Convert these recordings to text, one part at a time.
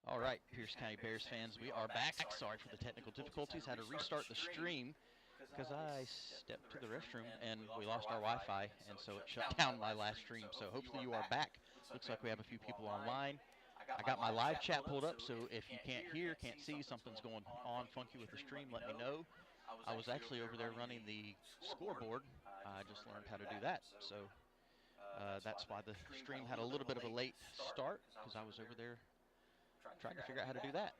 All right, Pierce County Bears fans, we are back. Sorry for the technical difficulties. Had to restart the stream because I stepped to the restroom and we lost our Wi-Fi, and so it shut down my last stream. So hopefully you are back. Looks like we have a few people online. I got my live chat pulled up, so if you can't hear, can't see, something's going on funky with the stream, let me know. I was actually over there running the scoreboard. I just learned how to do that, so that's why the stream had a little bit of a late start, because I was over there trying to figure out how to do that.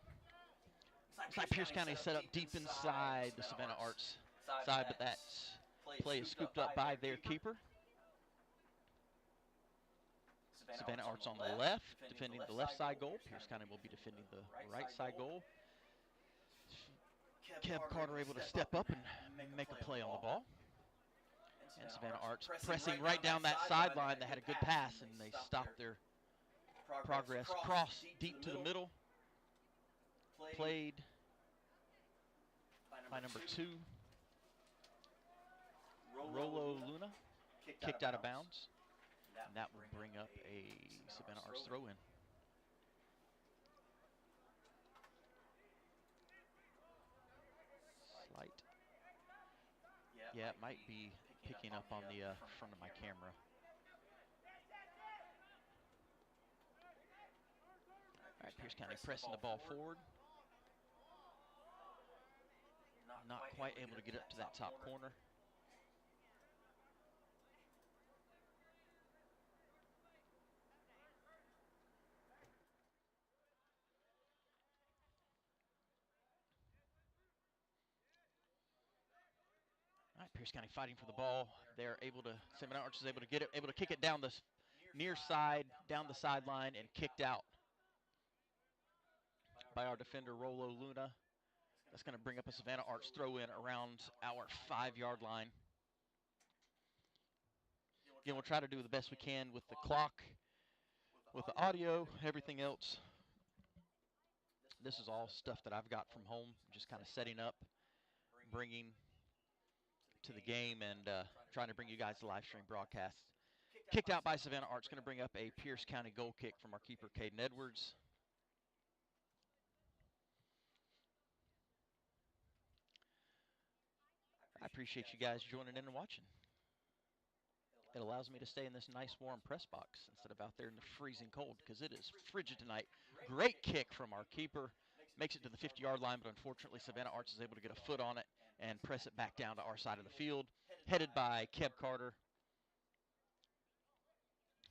Looks like Pierce County set up deep inside the Savannah Arts side, but that play is scooped up by their keeper. Savannah Arts on the left, defending the left side goal. Pierce County will be defending the right side goal. Kev Carter able to step up and make a play on the ball. And Savannah Arts pressing right down that sideline. They had a good pass, and they stopped their progress. Cross deep to the middle. Played by number 2, Rolo Luna. Kicked out of bounds. And that will bring up a Savannah Arts throw-in. Slight. Yeah, it might be picking up on the front of my camera. All right, Pierce County pressing the ball forward. Not quite able to get up to that top corner. All right, Pierce County fighting for the ball. They're able to, Savannah Arts is able to get it, able to kick it down the near side, down the sideline, and kicked out by our defender, Rolo Luna. That's going to bring up a Savannah Arts throw-in around our 5-yard line. Again, we'll try to do the best we can with the clock, with the audio, everything else. This is all stuff that I've got from home, just kind of setting up, bringing to the game, and trying to bring you guys the live stream broadcast. Kicked out by Savannah Arts, going to bring up a Pierce County goal kick from our keeper, Caden Edwards. I appreciate you guys joining in and watching. It allows me to stay in this nice warm press box instead of out there in the freezing cold, because it is frigid tonight. Great kick from our keeper. Makes it to the 50-yard line, but unfortunately Savannah Arts is able to get a foot on it and press it back down to our side of the field. Headed by Kev Carter.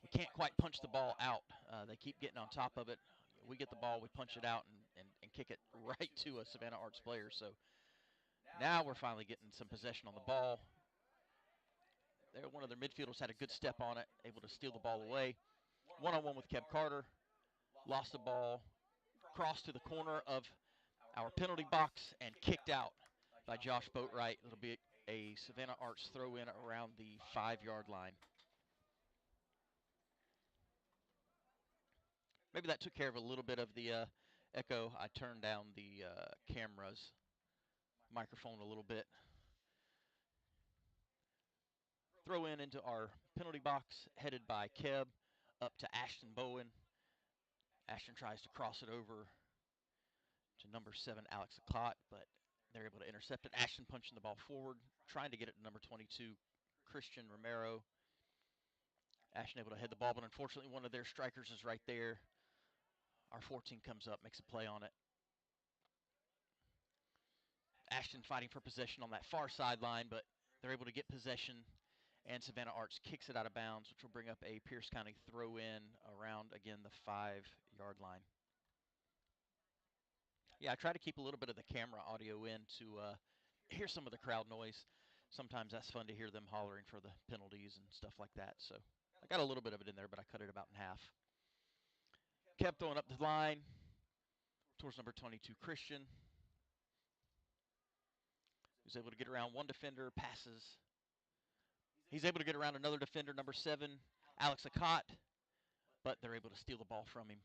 We can't quite punch the ball out. They keep getting on top of it. We get the ball, we punch it out, and kick it right to a Savannah Arts player. So now we're finally getting some possession on the ball. There, one of their midfielders had a good step on it, able to steal the ball away. One-on-one with Kev Carter. Lost the ball, crossed to the corner of our penalty box, and kicked out by Josh Boatwright. It'll be a Savannah Arts throw-in around the 5-yard line. Maybe that took care of a little bit of the echo. I turned down the camera's microphone a little bit. Throw in into our penalty box, headed by Keb, up to Ashton Bowen. Ashton tries to cross it over to number 7, Alex Acott, but they're able to intercept it. Ashton punching the ball forward, trying to get it to number 22, Christian Romero. Ashton able to head the ball, but unfortunately one of their strikers is right there. Our 14 comes up, makes a play on it. Ashton fighting for possession on that far sideline, but they're able to get possession, and Savannah Arts kicks it out of bounds, which will bring up a Pierce County throw-in around, again, the 5-yard line. Yeah, I try to keep a little bit of the camera audio in to hear some of the crowd noise. Sometimes that's fun to hear them hollering for the penalties and stuff like that. So I got a little bit of it in there, but I cut it about in half. Kept throwing up the line towards number 22, Christian. He's able to get around one defender, passes. He's able to get around another defender, number 7, Alex Acott, but they're able to steal the ball from him.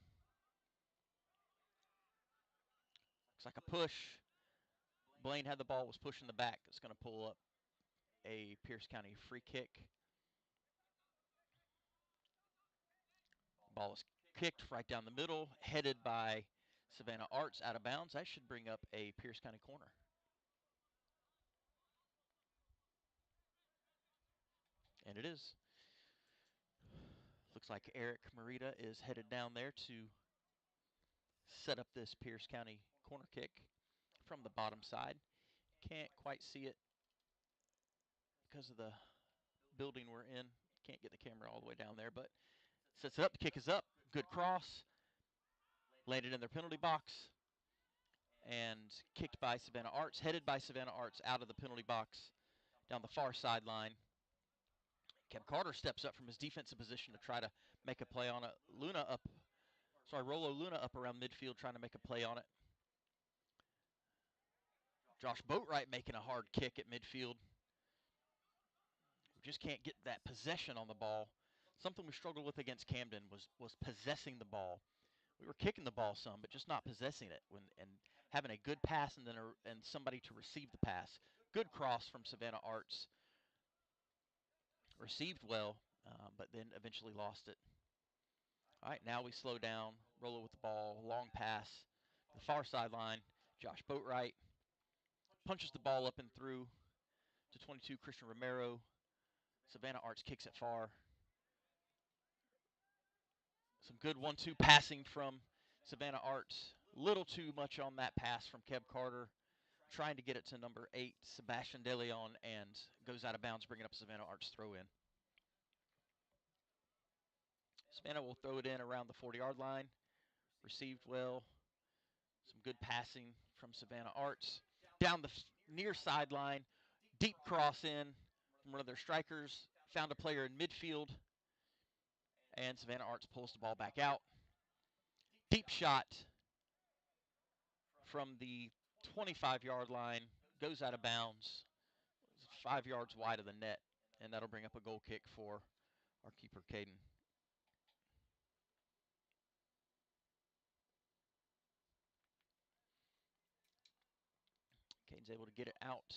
Looks like a push. Blaine had the ball, was pushing the back. It's going to pull up a Pierce County free kick. Ball is kicked right down the middle, headed by Savannah Arts out of bounds. That should bring up a Pierce County corner. And it is. Looks like Eric Marita is headed down there to set up this Pierce County corner kick from the bottom side. Can't quite see it because of the building we're in. Can't get the camera all the way down there, but sets it up. The kick is up. Good cross. Landed in their penalty box. And kicked by Savannah Arts. Headed by Savannah Arts out of the penalty box down the far sideline. Kev Carter steps up from his defensive position to try to make a play on it. Rollo Luna up around midfield trying to make a play on it. Josh Boatwright making a hard kick at midfield. We just can't get that possession on the ball. Something we struggled with against Camden was possessing the ball. We were kicking the ball some, but just not possessing it and having a good pass and somebody to receive the pass. Good cross from Savannah Arts. Received well, but then eventually lost it. All right, now we slow down, Rollo with the ball, long pass, the far sideline. Josh Boatwright punches the ball up and through to 22 Christian Romero. Savannah Arts kicks it far. Some good 1-2 passing from Savannah Arts. Little too much on that pass from Kev Carter. Trying to get it to number 8, Sebastian De Leon, and goes out of bounds, bringing up Savannah Arts throw in. Savannah will throw it in around the 40-yard line. Received well. Some good passing from Savannah Arts. Down the near sideline. Deep cross in from one of their strikers. Found a player in midfield. And Savannah Arts pulls the ball back out. Deep shot from the 25-yard line. Goes out of bounds. 5 yards wide of the net. And that'll bring up a goal kick for our keeper, Caden. Caden's able to get it out.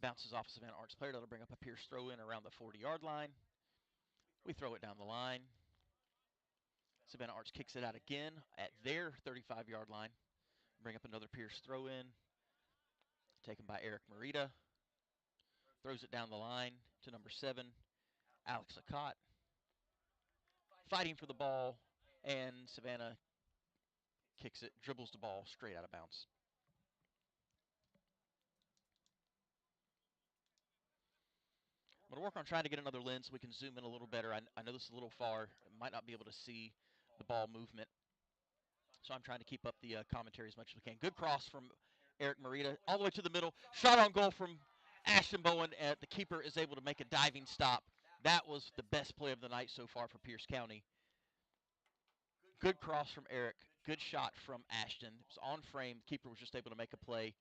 Bounces off a Savannah Arts player. That'll bring up a Pierce throw in around the 40-yard line. We throw it down the line. Savannah Arts kicks it out again at their 35-yard line. Bring up another Pierce throw in. Taken by Eric Marita. Throws it down the line to number 7, Alex Lacotte. Fighting for the ball, and Savannah kicks it, dribbles the ball straight out of bounds. I'm going to work on trying to get another lens so we can zoom in a little better. I know this is a little far. I might not be able to see the ball movement. So I'm trying to keep up the commentary as much as we can. Good cross from Eric Marita all the way to the middle. Shot on goal from Ashton Bowen. The keeper is able to make a diving stop. That was the best play of the night so far for Pierce County. Good cross from Eric. Good shot from Ashton. It was on frame. The keeper was just able to make a play.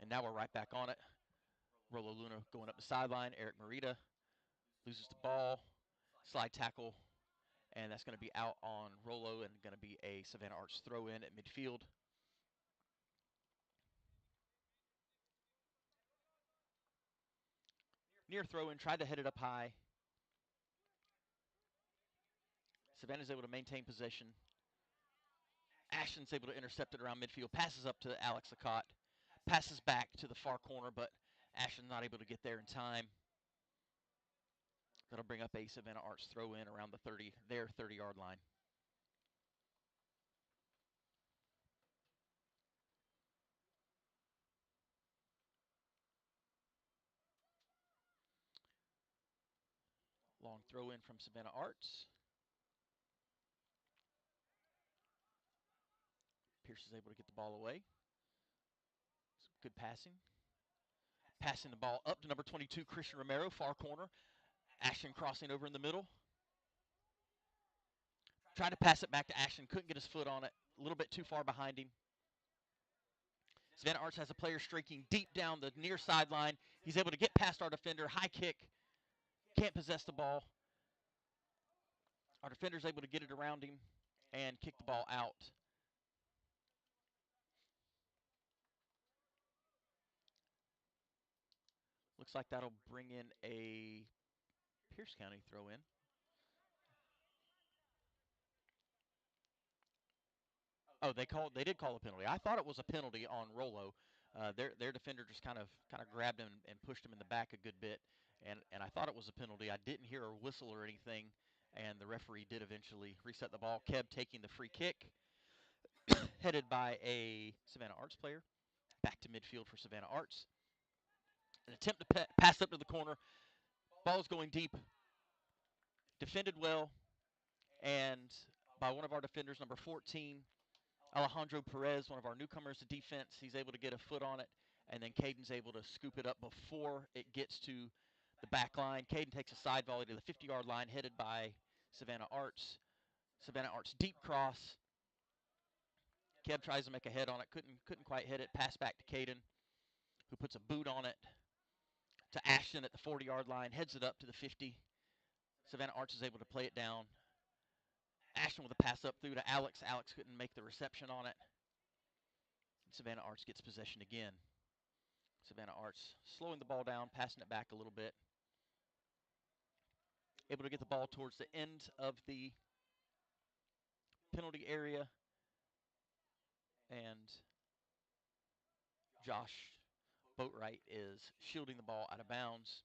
And now we're right back on it. Rollo Luna going up the sideline. Eric Marita loses the ball. Slide tackle. And that's going to be out on Rollo and going to be a Savannah Arts throw in at midfield. Near throw in. Tried to hit it up high. Savannah's able to maintain possession. Ashton's able to intercept it around midfield. Passes up to Alex Lacotte. Passes back to the far corner, but Ashton's not able to get there in time. That'll bring up a Savannah Arts throw in around their 30-yard line. Long throw in from Savannah Arts. Pierce is able to get the ball away. Some good passing. Passing the ball up to number 22, Christian Romero, far corner. Ashton crossing over in the middle. Tried to pass it back to Ashton. Couldn't get his foot on it. A little bit too far behind him. Savannah Arts has a player streaking deep down the near sideline. He's able to get past our defender. High kick. Can't possess the ball. Our defender's able to get it around him and kick the ball out. Looks like that'll bring in a Pierce County throw in. Oh, they did call a penalty. I thought it was a penalty on Rolo. Their defender just kind of grabbed him and pushed him in the back a good bit, and I thought it was a penalty. I didn't hear a whistle or anything, and the referee did eventually reset the ball. Keb taking the free kick, headed by a Savannah Arts player, back to midfield for Savannah Arts. An attempt to pass up to the corner. Ball's going deep, defended well, and by one of our defenders, number 14, Alejandro Perez, one of our newcomers to defense. He's able to get a foot on it, and then Caden's able to scoop it up before it gets to the back line. Caden takes a side volley to the 50-yard line, headed by Savannah Arts. Savannah Arts deep cross. Keb tries to make a head on it, couldn't quite hit it. Pass back to Caden, who puts a boot on it to Ashton at the 40-yard line, heads it up to the 50. Savannah Arts is able to play it down. Ashton with a pass up through to Alex. Alex couldn't make the reception on it. Savannah Arts gets possession again. Savannah Arts slowing the ball down, passing it back a little bit. Able to get the ball towards the end of the penalty area. And Josh Boatwright is shielding the ball out of bounds.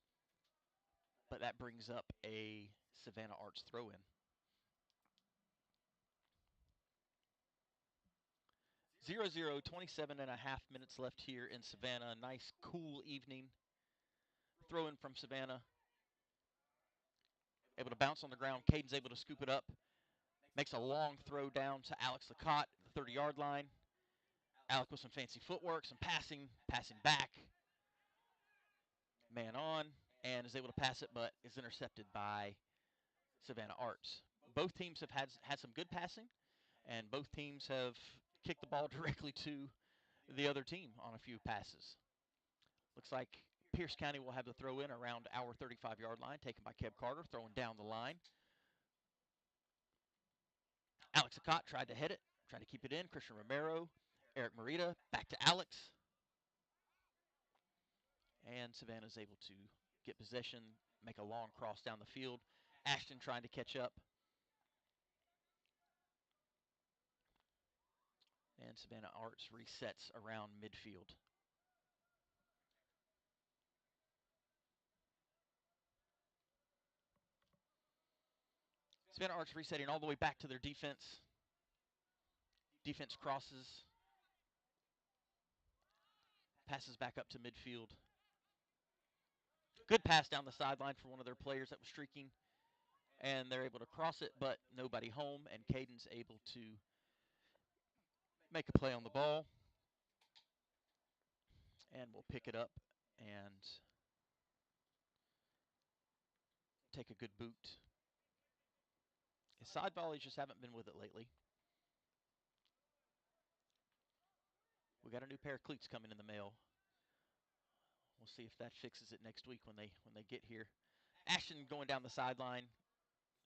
But that brings up a Savannah Arts throw-in. 0-0, 27 and a half minutes left here in Savannah. Nice, cool evening. Throw-in from Savannah. Able to bounce on the ground. Caden's able to scoop it up. Makes a long throw down to Alex Lacotte at the 30-yard line. Alec with some fancy footwork, some passing back. Man on, and is able to pass it, but is intercepted by Savannah Arts. Both teams have had some good passing, and both teams have kicked the ball directly to the other team on a few passes. Looks like Pierce County will have the throw in around our 35-yard line, taken by Keb Carter, throwing down the line. Alex Lacotte tried to hit it, tried to keep it in. Christian Romero, Eric Morita, back to Alex. And Savannah's able to get possession, make a long cross down the field. Ashton trying to catch up. And Savannah Arts resets around midfield. Savannah Arts resetting all the way back to their defense. Defense crosses. Passes back up to midfield. Good pass down the sideline for one of their players that was streaking. And they're able to cross it, but nobody home. And Caden's able to make a play on the ball. And we'll pick it up and take a good boot. His side volleys just haven't been with it lately. We got a new pair of cleats coming in the mail. We'll see if that fixes it next week when they get here. Ashton going down the sideline,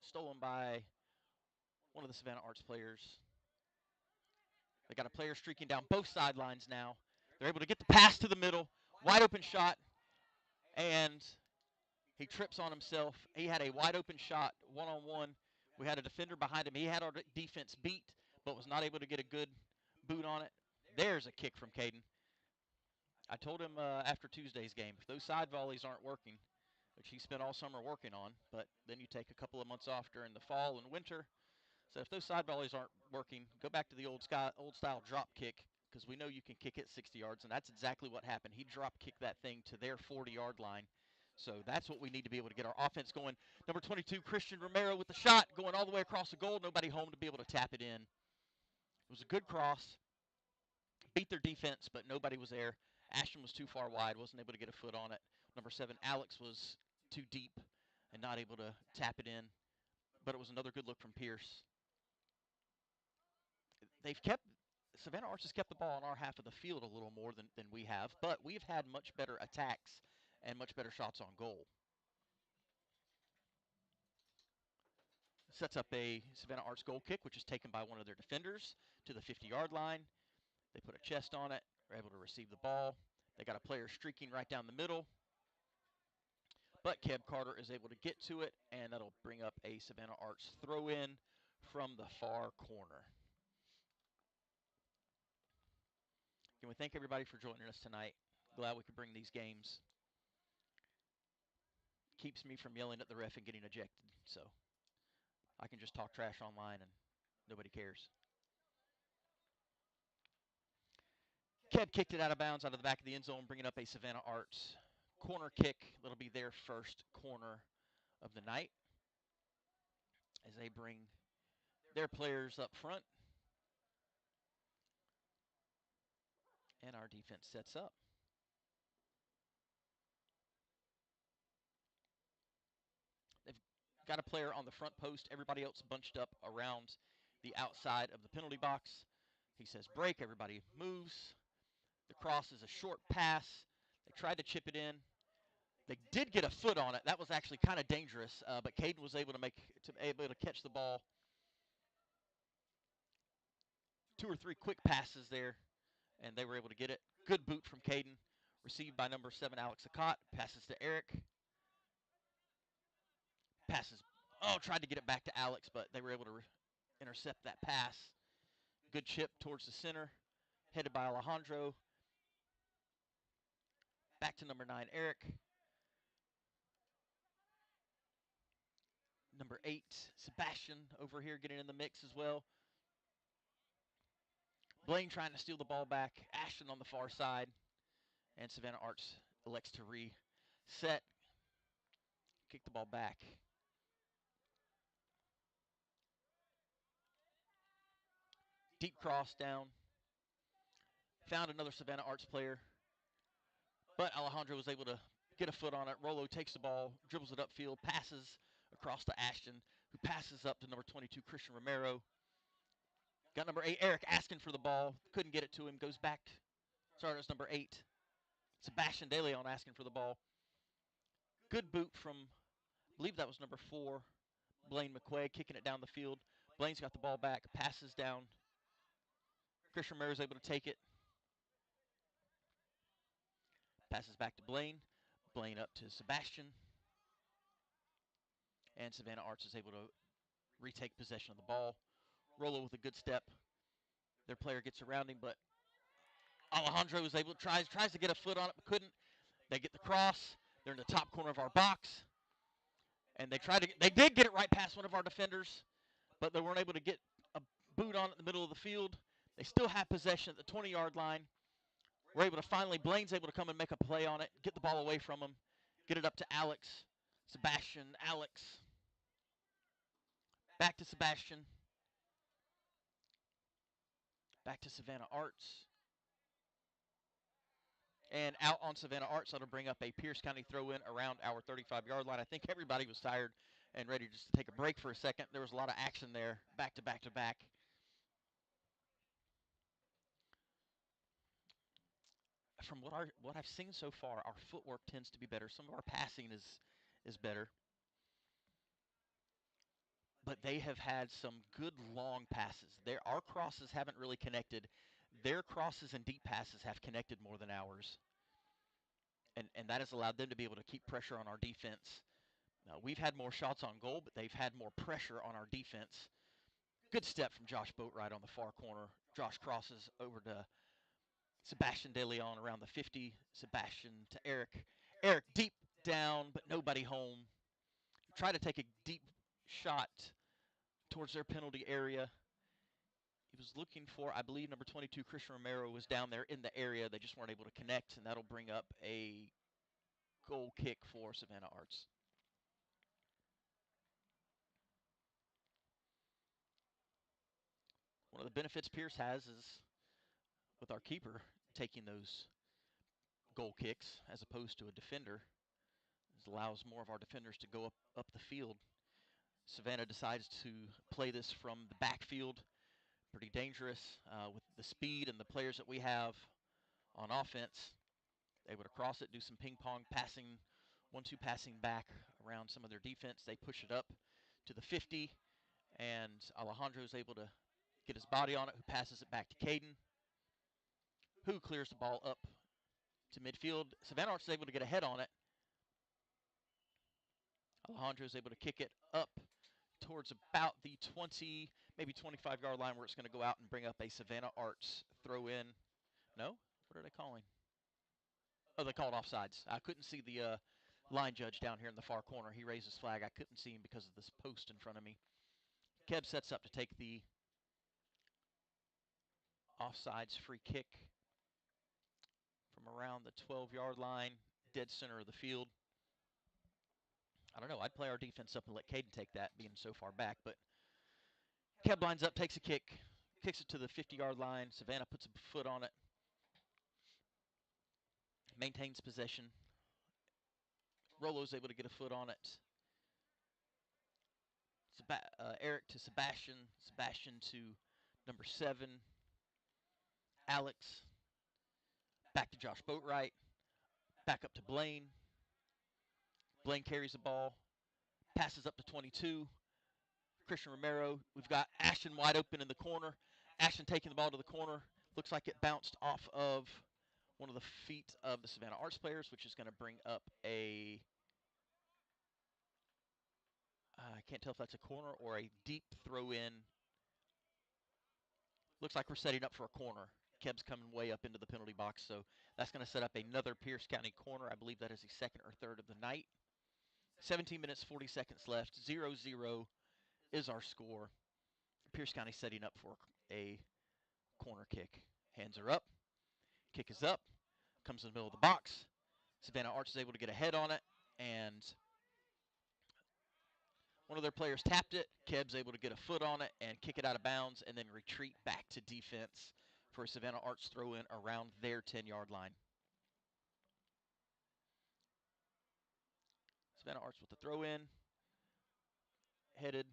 stolen by one of the Savannah Arts players. They got a player streaking down both sidelines now. They're able to get the pass to the middle, wide open shot, and he trips on himself. He had a wide open shot, one-on-one. We had a defender behind him. He had our defense beat, but was not able to get a good boot on it. There's a kick from Caden. I told him after Tuesday's game, if those side volleys aren't working, which he spent all summer working on, but then you take a couple of months off during the fall and winter. So if those side volleys aren't working, go back to the old style drop kick, because we know you can kick it 60 yards, and that's exactly what happened. He drop kicked that thing to their 40-yard line. So that's what we need to be able to get our offense going. Number 22, Christian Romero with the shot, going all the way across the goal. Nobody home to be able to tap it in. It was a good cross. Beat their defense, but nobody was there. Ashton was too far wide, wasn't able to get a foot on it. Number 7, Alex was too deep and not able to tap it in. But it was another good look from Pierce. Savannah Arts has kept the ball on our half of the field a little more than we have, but we've had much better attacks and much better shots on goal. Sets up a Savannah Arts goal kick, which is taken by one of their defenders to the 50-yard line. They put a chest on it. They're able to receive the ball. They got a player streaking right down the middle. But Keb Carter is able to get to it, and that'll bring up a Savannah Arts throw-in from the far corner. And we thank everybody for joining us tonight. Glad we could bring these games. Keeps me from yelling at the ref and getting ejected, so I can just talk trash online and nobody cares. Kev kicked it out of bounds out of the back of the end zone, bringing up a Savannah Arts corner kick. That'll be their first corner of the night as they bring their players up front. And our defense sets up. They've got a player on the front post. Everybody else bunched up around the outside of the penalty box. He says break. Everybody moves. The cross is a short pass. They tried to chip it in. They did get a foot on it. That was actually kind of dangerous, but Caden was able to catch the ball. 2 or 3 quick passes there, and they were able to get it. Good boot from Caden. Received by number 7, Alex Akot. Passes to Eric. Tried to get it back to Alex, but they were able to intercept that pass. Good chip towards the center, headed by Alejandro. Back to number 9, Eric. Number 8, Sebastian over here getting in the mix as well. Blaine trying to steal the ball back. Ashton on the far side. And Savannah Arts elects to reset. Kick the ball back. Deep cross down. Found another Savannah Arts player. But Alejandro was able to get a foot on it. Rolo takes the ball, dribbles it upfield, passes across to Ashton, who passes up to number 22, Christian Romero. Got number 8, Eric, asking for the ball. Couldn't get it to him. Goes back. Sorry, it's number 8. Sebastian De Leon asking for the ball. Good boot from, I believe that was number 4, Blaine McQuaig, kicking it down the field. Blaine's got the ball back, passes down. Christian Romero is able to take it. Passes back to Blaine. Blaine up to Sebastian. And Savannah Arts is able to retake possession of the ball. Rolo with a good step. Their player gets around him, but Alejandro is able to tries to get a foot on it, but couldn't. They get the cross. They're in the top corner of our box. And they did get it right past one of our defenders, but they weren't able to get a boot on it in the middle of the field. They still have possession at the 20-yard line. We're able to Blaine's able to come and make a play on it, get the ball away from him, get it up to Alex. Sebastian, Alex. Back to Sebastian. Back to Savannah Arts. And out on Savannah Arts, that'll bring up a Pierce County throw-in around our 35-yard line. I think everybody was tired and ready just to take a break for a second. There was a lot of action there, back to back to back. From what I've seen so far, our footwork tends to be better. Some of our passing is better. But they have had some good long passes. Our crosses haven't really connected. Their crosses and deep passes have connected more than ours. And that has allowed them to be able to keep pressure on our defense. We've had more shots on goal, but they've had more pressure on our defense. Good step from Josh Boatwright on the far corner. Josh crosses over to Sebastian De Leon around the 50. Sebastian to Eric. Eric deep down, but nobody home. Try to take a deep shot towards their penalty area. He was looking for, I believe, number 22, Christian Romero, was down there in the area. They just weren't able to connect, and that'll bring up a goal kick for Savannah Arts. One of the benefits Pierce has is with our keeper taking those goal kicks as opposed to a defender. This allows more of our defenders to go up the field. Savannah decides to play this from the backfield. Pretty dangerous with the speed and the players that we have on offense. Able to cross it, do some ping pong passing, 1-2 passing back around some of their defense. They push it up to the 50, and Alejandro is able to get his body on it, who passes it back to Caden, who clears the ball up to midfield. Savannah Arts is able to get a head on it. Alejandro is able to kick it up towards about the 20, maybe 25-yard line, where it's going to go out and bring up a Savannah Arts throw in. No? What are they calling? Oh, they called offsides. I couldn't see the line judge down here in the far corner. He raised his flag. I couldn't see him because of this post in front of me. Keb sets up to take the offsides free kick from around the 12-yard line, dead center of the field. I don't know. I'd play our defense up and let Caden take that, being so far back. But Keb lines up, takes a kick, kicks it to the 50-yard line. Savannah puts a foot on it, maintains possession. Rolo's able to get a foot on it. Eric to Sebastian. Sebastian to number 7, Alex. Back to Josh Boatwright. Back up to Blaine. Blaine carries the ball. Passes up to 22. Christian Romero. We've got Ashton wide open in the corner. Ashton taking the ball to the corner. Looks like it bounced off of one of the feet of the Savannah Arts players, which is going to bring up a... I can't tell if that's a corner or a deep throw in. Looks like we're setting up for a corner. Keb's coming way up into the penalty box, so that's going to set up another Pierce County corner. I believe that is the second or third of the night. 17 minutes, 40 seconds left. 0-0 is our score. Pierce County setting up for a corner kick. Hands are up. Kick is up. Comes in the middle of the box. Savannah Arts is able to get a head on it, and one of their players tapped it. Keb's able to get a foot on it and kick it out of bounds and then retreat back to defense for a Savannah Arts throw-in around their 10-yard line. Savannah Arts with the throw-in. Headed.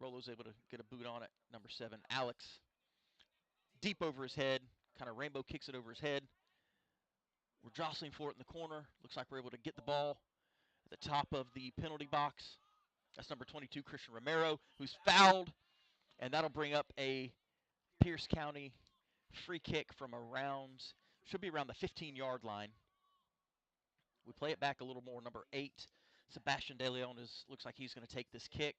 Rolo's able to get a boot on it. Number 7, Alex. Deep over his head. Kind of rainbow kicks it over his head. We're jostling for it in the corner. Looks like we're able to get the ball at the top of the penalty box. That's number 22, Christian Romero, who's fouled. And that'll bring up a Pierce County free kick from around, should be around the 15-yard line. We play it back a little more. Number 8, Sebastian De Leon, looks like he's going to take this kick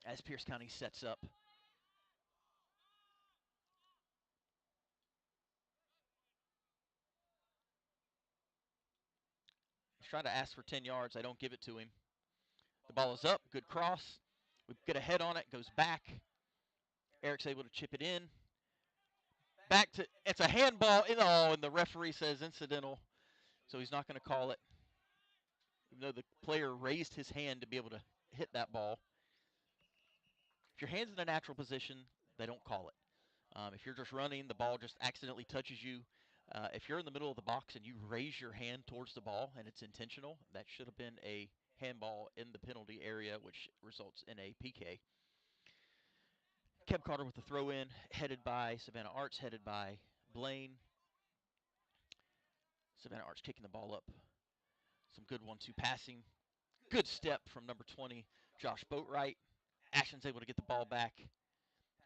as Pierce County sets up. He's trying to ask for 10 yards. I don't give it to him. The ball is up. Good cross. We get a head on it. Goes back. Eric's able to chip it in. Back to, it's a handball. And the referee says incidental, so he's not going to call it. Even though the player raised his hand to be able to hit that ball. If your hand's in a natural position, they don't call it. If you're just running, the ball just accidentally touches you. If you're in the middle of the box and you raise your hand towards the ball and it's intentional, that should have been a handball in the penalty area, which results in a PK. Keb Carter with the throw-in, headed by Savannah Arts, headed by Blaine. Savannah Arts kicking the ball up. Some good 1-2 passing. Good step from number 20, Josh Boatwright. Ashton's able to get the ball back.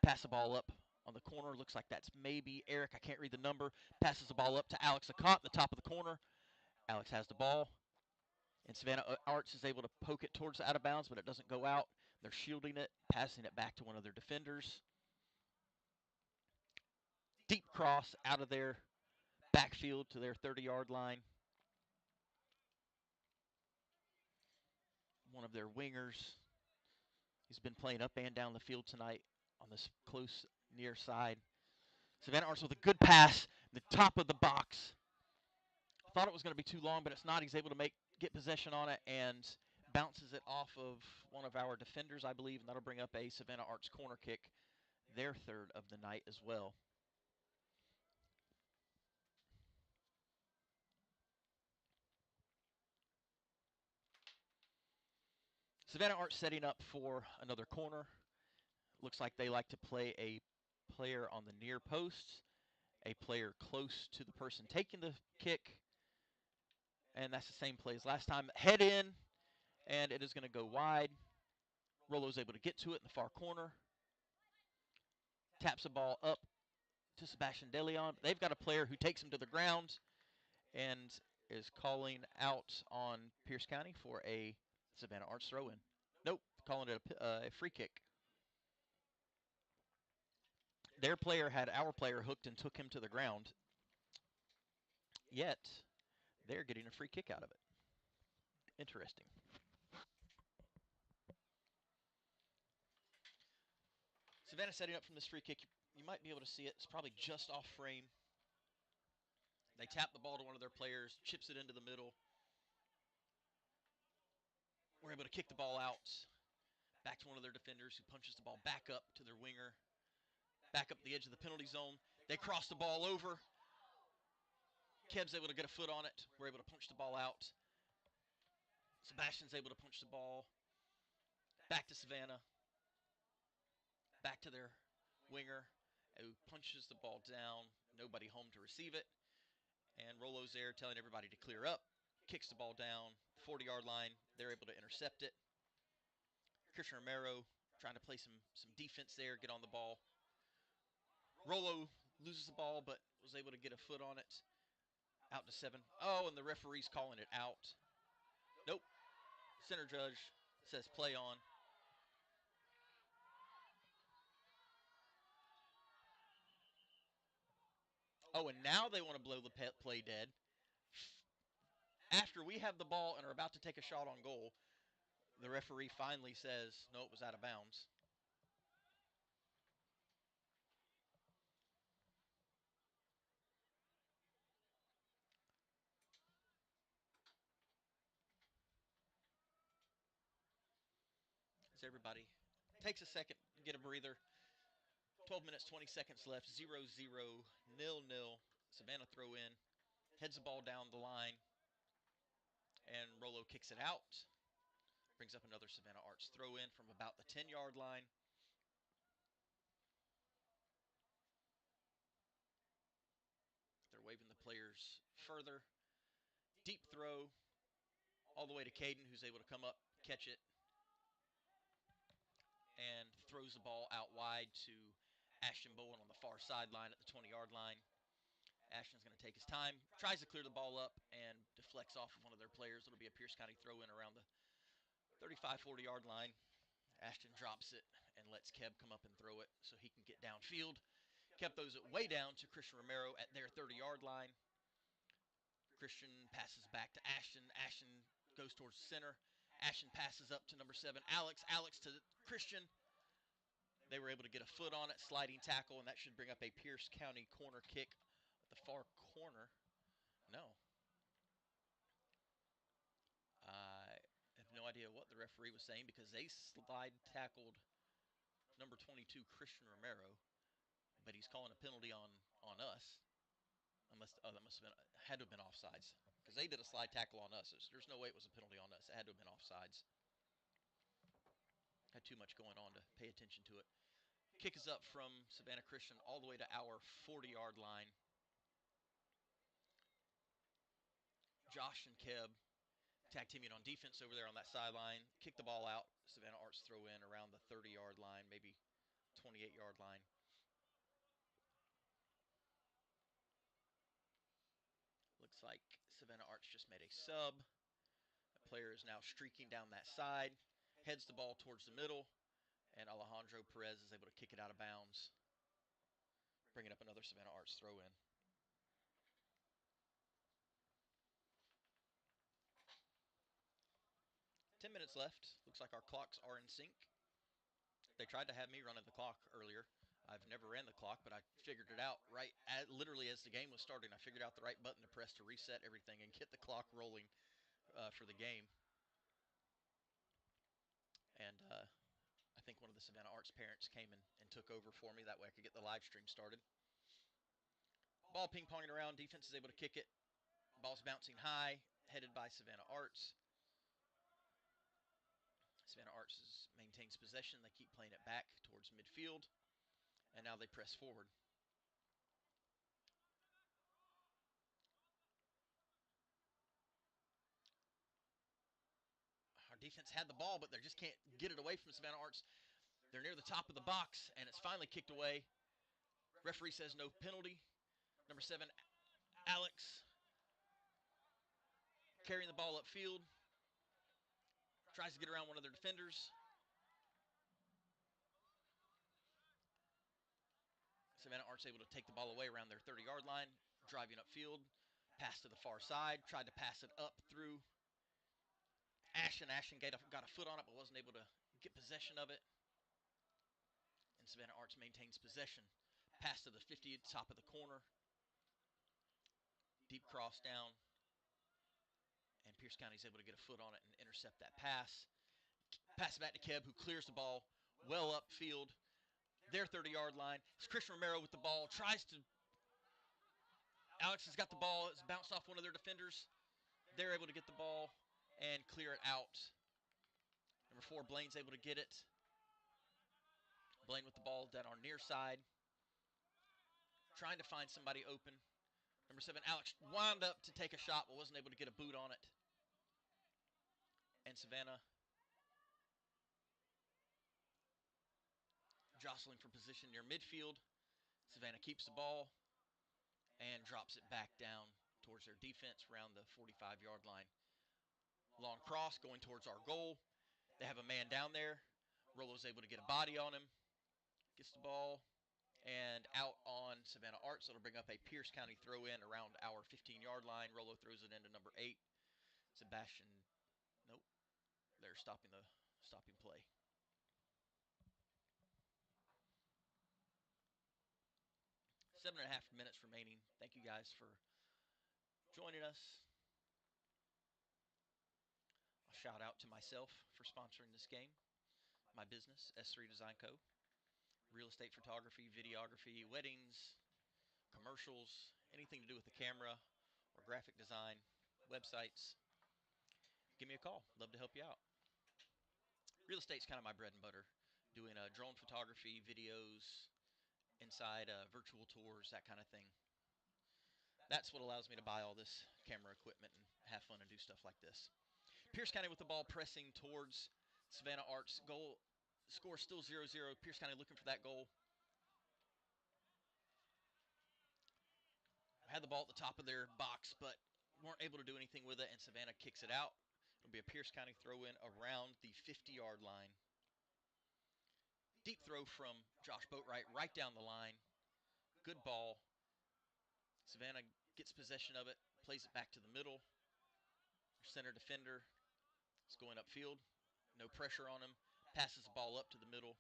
Pass the ball up on the corner. Looks like that's maybe Eric. I can't read the number. Passes the ball up to Alex Acott, the top of the corner. Alex has the ball. And Savannah Arts is able to poke it towards the out of bounds, but it doesn't go out. They're shielding it, passing it back to one of their defenders. Deep cross out of their backfield to their 30-yard line. One of their wingers. He's been playing up and down the field tonight on this close near side. Savannah Arts with a good pass, the top of the box. I thought it was going to be too long, but it's not. He's able to get possession on it and bounces it off of one of our defenders, I believe, and that'll bring up a Savannah Arts corner kick, their third of the night as well. Savannah Arts setting up for another corner. Looks like they like to play a player on the near post, a player close to the person taking the kick, and that's the same play as last time. Head in, and it is going to go wide. Rolo's able to get to it in the far corner. Taps the ball up to Sebastian De Leon. They've got a player who takes him to the ground and is calling out on Pierce County for a Savannah Arts throw-in. Nope, calling it a free kick. Their player had our player hooked and took him to the ground, yet they're getting a free kick out of it. Interesting. Savannah setting up from this free kick. You might be able to see it. It's probably just off frame. They tap the ball to one of their players, chips it into the middle. We're able to kick the ball out back to one of their defenders who punches the ball back up to their winger, back up the edge of the penalty zone. They cross the ball over. Keb's able to get a foot on it. We're able to punch the ball out. Sebastian's able to punch the ball back to Savannah, back to their winger, who punches the ball down. Nobody home to receive it. And Rolo's there telling everybody to clear up. Kicks the ball down, 40-yard line. They're able to intercept it. Christian Romero trying to play some defense there, get on the ball. Rolo loses the ball, but was able to get a foot on it. Out to 7. Oh, and the referee's calling it out. Nope. Center judge says play on. Oh, and now they want to blow the play dead. After we have the ball and are about to take a shot on goal, the referee finally says, no, it was out of bounds. As everybody takes a second to get a breather. 12 minutes, 20 seconds left. 0-0, 0-0. Savannah throw in. Heads the ball down the line. And Rolo kicks it out. Brings up another Savannah Arts throw in from about the 10-yard line. They're waving the players further. Deep throw all the way to Caden, who's able to come up, catch it, and throws the ball out wide to Ashton Bowen on the far sideline at the 20-yard line. Ashton's going to take his time, tries to clear the ball up, and deflects off of one of their players. It'll be a Pierce County throw-in around the 35, 40-yard line. Ashton drops it and lets Keb come up and throw it so he can get downfield. Keb throws it way down to Christian Romero at their 30-yard line. Christian passes back to Ashton. Ashton goes towards the center. Ashton passes up to number 7, Alex. Alex to Christian. They were able to get a foot on it, sliding tackle, and that should bring up a Pierce County corner kick at the far corner. No. I have no idea what the referee was saying because they slide tackled number 22, Christian Romero, but he's calling a penalty on us. Unless, that must have been, had to have been offsides because they did a slide tackle on us. There's no way it was a penalty on us. It had to have been offsides. Had too much going on to pay attention to it. Kick is up from Savannah Christian all the way to our 40-yard line. Josh and Keb tag teaming on defense over there on that sideline. Kick the ball out. Savannah Arts throw in around the 30-yard line, maybe 28-yard line. Looks like Savannah Arts just made a sub. The player is now streaking down that side. Heads the ball towards the middle. And Alejandro Perez is able to kick it out of bounds. Bringing up another Savannah Arts throw in. Ten minutes left. Looks like our clocks are in sync. They tried to have me running the clock earlier. I've never ran the clock, but I figured it out literally as the game was starting. I figured out the right button to press to reset everything and get the clock rolling for the game. And I think one of the Savannah Arts parents came and took over for me. That way I could get the live stream started. Ball ping-ponging around. Defense is able to kick it. Ball's bouncing high, headed by Savannah Arts. Savannah Arts maintains possession. They keep playing it back towards midfield. And now they press forward. Our defense had the ball, but they just can't get it away from Savannah Arts. They're near the top of the box, and it's finally kicked away. Referee says no penalty. Number 7, Alex, carrying the ball upfield. Tries to get around one of their defenders. Savannah Arts able to take the ball away around their 30-yard line, driving upfield, pass to the far side, tried to pass it up through Ashton. Ashton got a foot on it, but wasn't able to get possession of it. And Savannah Arts maintains possession. Pass to the 50, top of the corner. Deep cross down. And Pierce County is able to get a foot on it and intercept that pass. Pass it back to Keb, who clears the ball well upfield. Their 30-yard line. It's Christian Romero with the ball. Tries to... Alex has got the ball. It's bounced off one of their defenders. They're able to get the ball and clear it out. Number 4, Blaine's able to get it. Blaine with the ball down our near side. Trying to find somebody open. Number 7, Alex wound up to take a shot, but wasn't able to get a boot on it. And Savannah jostling for position near midfield. Savannah keeps the ball and drops it back down towards their defense around the 45-yard line. Long cross going towards our goal. They have a man down there. Rolo's able to get a body on him. Gets the ball and out on Savannah Arts. It'll bring up a Pierce County throw in around our 15-yard line. Rolo throws it into number 8. Sebastian, nope. They're stopping play. Seven and a half minutes remaining. Thank you guys for joining us. A shout out to myself for sponsoring this game. My business, S3 Design Co. Real estate photography, videography, weddings, commercials, anything to do with the camera or graphic design, websites. Give me a call. Love to help you out. Real estate's kind of my bread and butter. Doing drone photography, videos, inside virtual tours, that kind of thing. That's what allows me to buy all this camera equipment and have fun and do stuff like this. Pierce County with the ball pressing towards Savannah Arts. Goal score still 0-0. Pierce County looking for that goal. Had the ball at the top of their box, but weren't able to do anything with it, and Savannah kicks it out. It'll be a Pierce County throw-in around the 50-yard line. Deep throw from Josh Boatwright right down the line. Good ball. Savannah gets possession of it, plays it back to the middle. Center defender is going upfield. No pressure on him. Passes the ball up to the middle.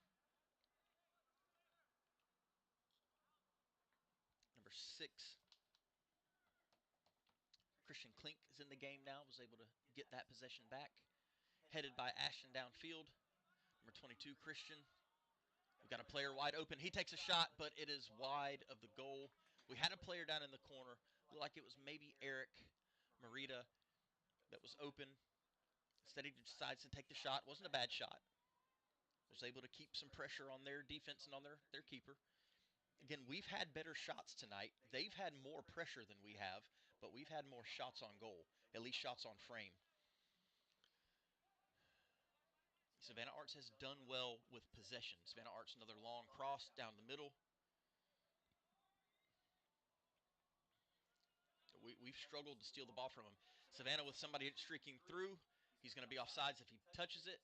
Number 6, Christian Klink is in the game now. Was able to get that possession back. Headed by Ashton downfield. Number 22, Christian. We've got a player wide open. He takes a shot, but it is wide of the goal. We had a player down in the corner. Looked like it was maybe Eric Marita that was open. Instead, he decides to take the shot. Wasn't a bad shot. Was able to keep some pressure on their defense and on their keeper. Again, we've had better shots tonight. They've had more pressure than we have, but we've had more shots on goal, at least shots on frame. Savannah Arts has done well with possession. Savannah Arts, another long cross down the middle. We've struggled to steal the ball from him. Savannah with somebody streaking through. He's going to be offsides if he touches it.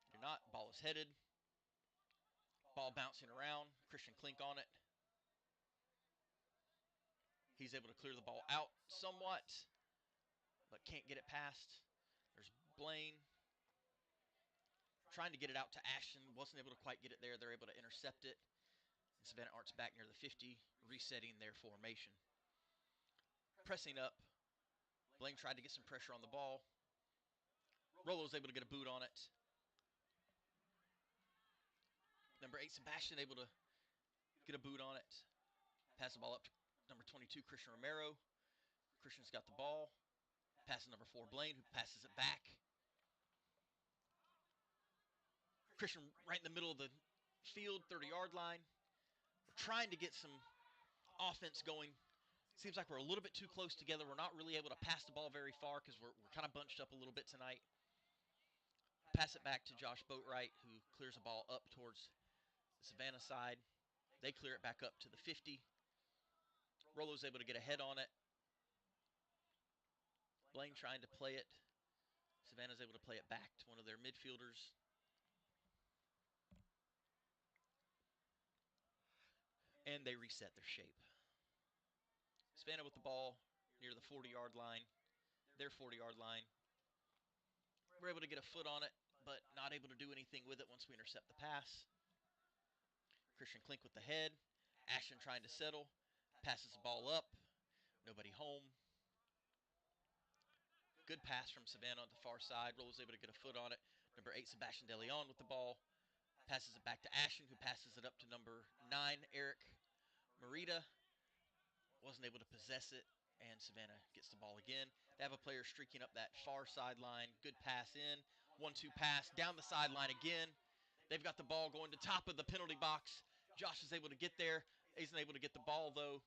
If you're not, ball is headed. Ball bouncing around. Christian Klink on it. He's able to clear the ball out somewhat, but can't get it past. There's Blaine. Trying to get it out to Ashton. Wasn't able to quite get it there. They're able to intercept it. And Savannah Arts back near the 50, resetting their formation. Pressing up. Blaine tried to get some pressure on the ball. Rolo's able to get a boot on it. Number 8, Sebastian, able to get a boot on it. Pass the ball up to number 22, Christian Romero. Christian's got the ball. Passes number 4, Blaine, who passes it back. Christian right in the middle of the field, 30-yard line. We're trying to get some offense going. Seems like we're a little bit too close together. We're not really able to pass the ball very far because we're kind of bunched up a little bit tonight. Pass it back to Josh Boatwright, who clears the ball up towards the Savannah side. They clear it back up to the 50. Rolo's able to get a head on it. Blaine trying to play it. Savannah's able to play it back to one of their midfielders. and they reset their shape. Savannah with the ball near the 40-yard line, their 40-yard line. We're able to get a foot on it, but not able to do anything with it once we intercept the pass. Christian Klink with the head. Ashton trying to settle. Passes the ball up. Nobody home. Good pass from Savannah on the far side. Rolls able to get a foot on it. Number 8, Sebastian DeLeon with the ball. Passes it back to Ashton, who passes it up to number 9, Eric Marita. Wasn't able to possess it, and Savannah gets the ball again. They have a player streaking up that far sideline. Good pass in. 1-2 pass down the sideline again. They've got the ball going to top of the penalty box. Josh is able to get there. Isn't able to get the ball, though.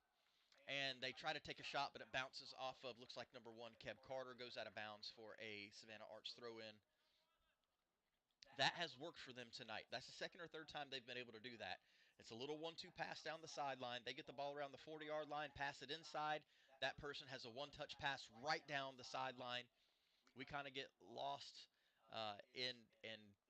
And they try to take a shot, but it bounces off of, looks like number 1, Keb Carter, goes out of bounds for a Savannah Arts throw-in. That has worked for them tonight. That's the second or third time they've been able to do that. It's a little 1-2 pass down the sideline. They get the ball around the 40-yard line, pass it inside. That person has a one-touch pass right down the sideline. We kind of get lost in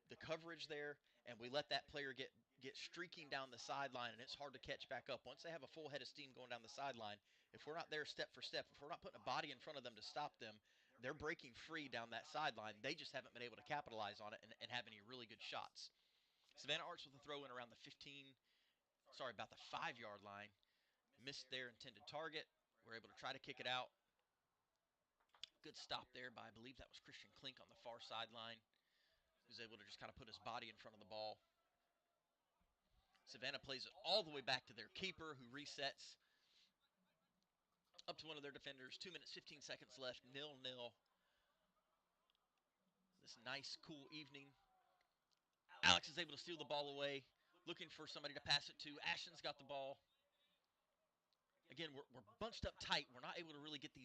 the coverage there, and we let that player get streaking down the sideline, and it's hard to catch back up. Once they have a full head of steam going down the sideline, if we're not there step for step, if we're not putting a body in front of them to stop them, they're breaking free down that sideline. They just haven't been able to capitalize on it and have any really good shots. Savannah Arts with a throw in around about the 5-yard line. Missed their intended target. We're able to try to kick it out. Good stop there by, I believe that was Christian Klink on the far sideline. He was able to just kind of put his body in front of the ball. Savannah plays it all the way back to their keeper, who resets up to one of their defenders. 2 minutes, 15 seconds left, 0-0. This nice, cool evening. Alex is able to steal the ball away, looking for somebody to pass it to. Ashton's got the ball. Again, we're bunched up tight. We're not able to really get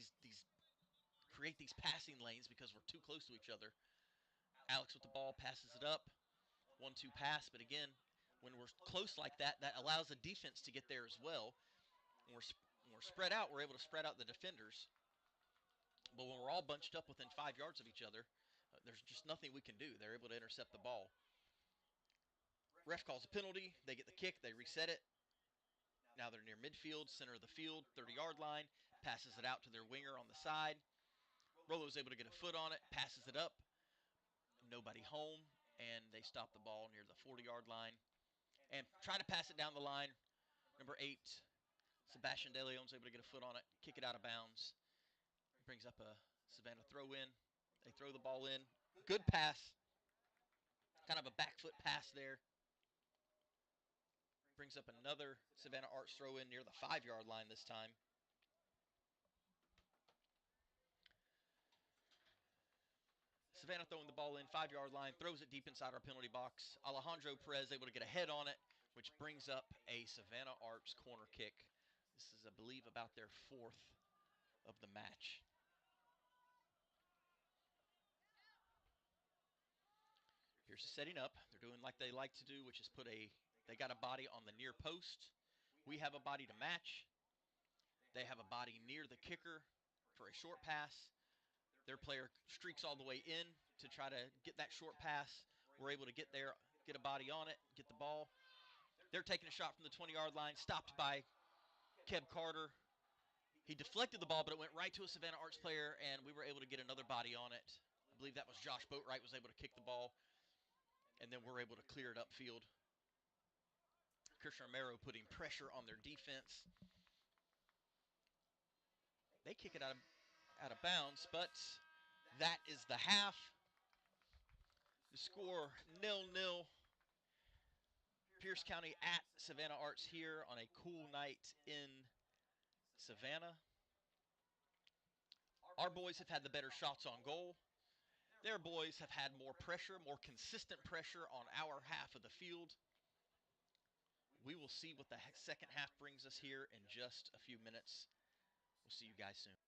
create these passing lanes because we're too close to each other. Alex with the ball, passes it up. 1-2 pass, but again, when we're close like that, that allows the defense to get there as well. When we're spread out, we're able to spread out the defenders. But when we're all bunched up within 5 yards of each other, there's just nothing we can do. They're able to intercept the ball. Ref calls a penalty. They get the kick. They reset it. Now they're near midfield, center of the field, 30-yard line. Passes it out to their winger on the side. Rolo's able to get a foot on it. Passes it up. Nobody home. And they stop the ball near the 40-yard line. And try to pass it down the line. Number 8, Sebastian DeLeon's able to get a foot on it. Kick it out of bounds. Brings up a Savannah throw-in. They throw the ball in. Good pass. Kind of a back foot pass there. Brings up another Savannah Arts throw-in near the 5-yard line this time. Savannah throwing the ball in, 5-yard line, throws it deep inside our penalty box. Alejandro Perez able to get a head on it, which brings up a Savannah Arts corner kick. This is, I believe, about their 4th of the match. Here's the setting up. They're doing like they like to do, which is they got a body on the near post. We have a body to match. They have a body near the kicker for a short pass. Their player streaks all the way in to try to get that short pass. We're able to get there, get a body on it, get the ball. They're taking a shot from the 20-yard line, stopped by Keb Carter. He deflected the ball, but it went right to a Savannah Arts player, and we were able to get another body on it. I believe that was Josh Boatwright was able to kick the ball, and then we're able to clear it upfield. Christian Romero putting pressure on their defense. They kick it out of bounds, but that is the half. The score 0-0. Pierce County at Savannah Arts here on a cool night in Savannah. Our boys have had the better shots on goal. Their boys have had more pressure, more consistent pressure on our half of the field. We will see what the second half brings us here in just a few minutes. We'll see you guys soon.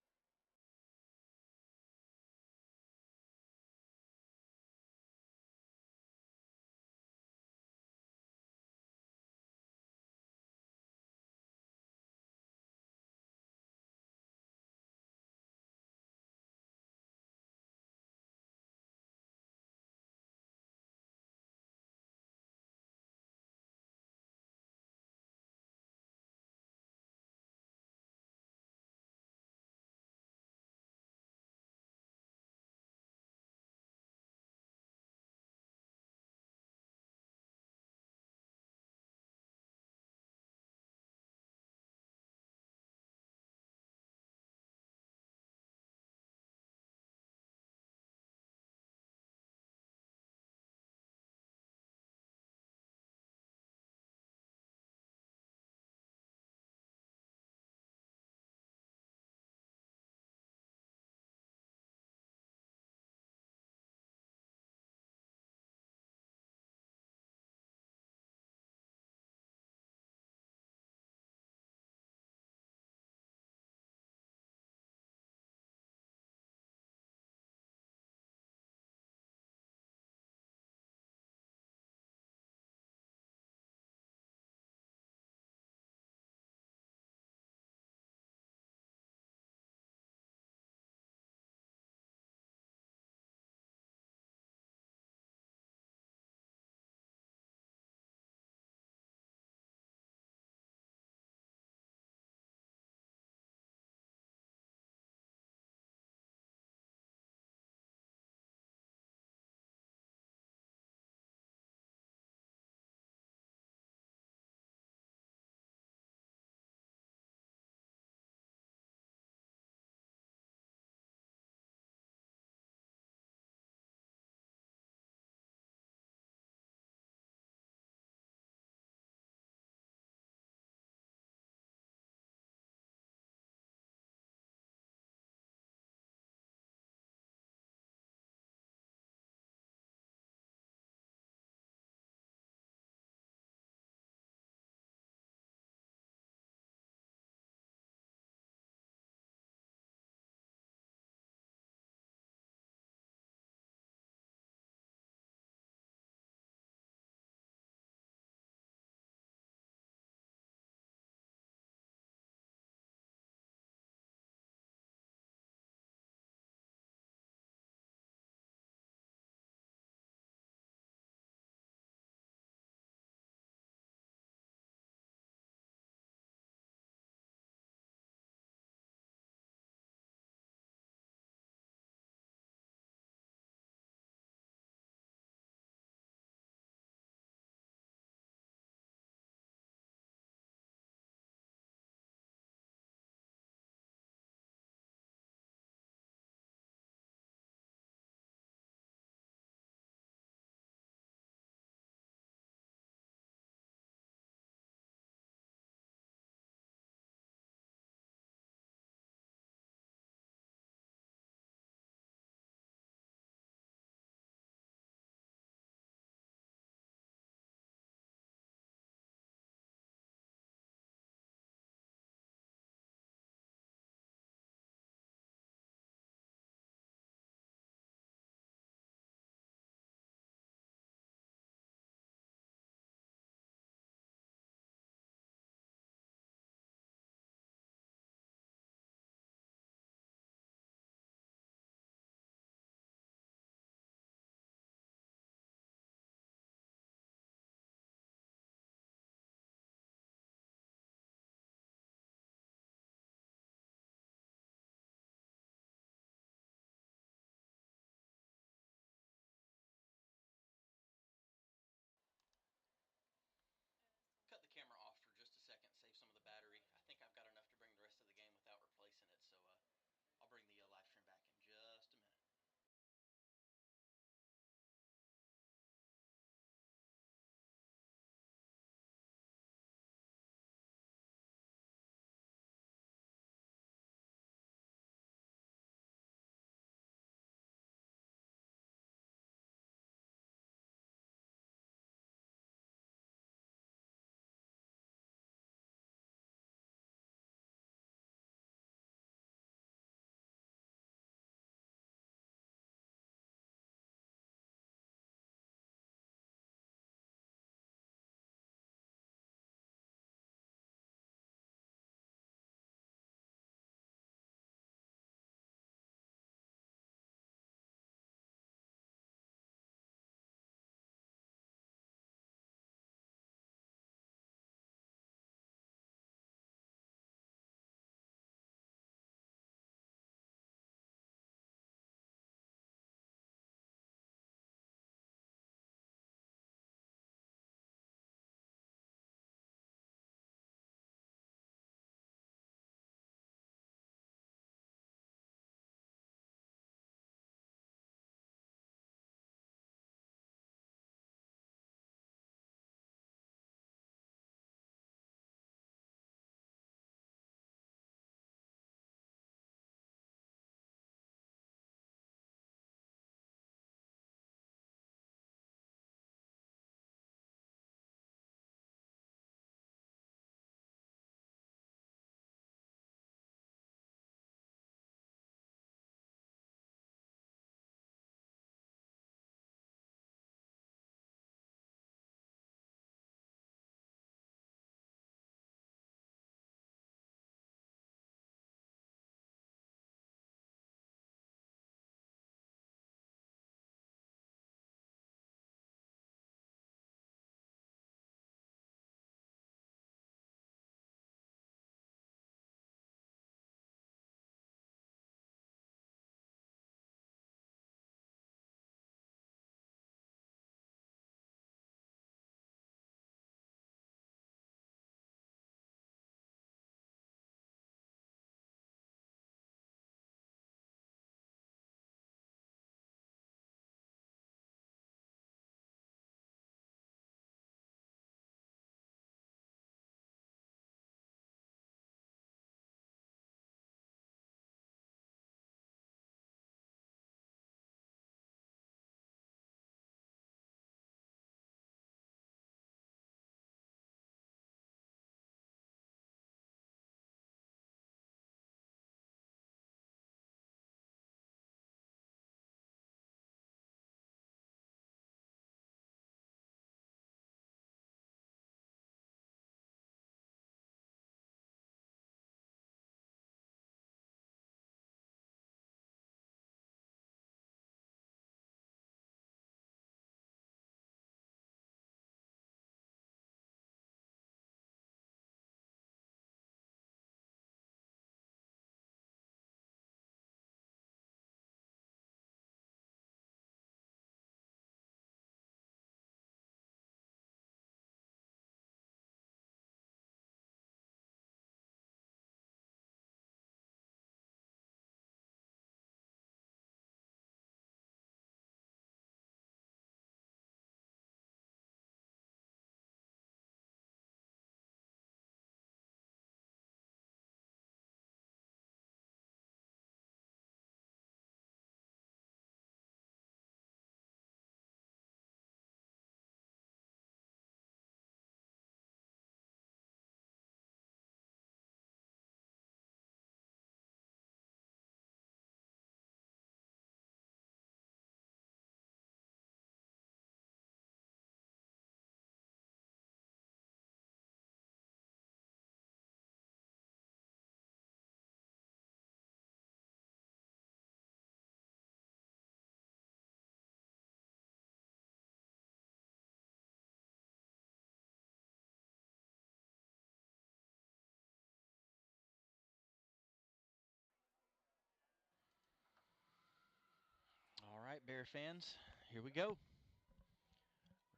right, Bear fans, here we go.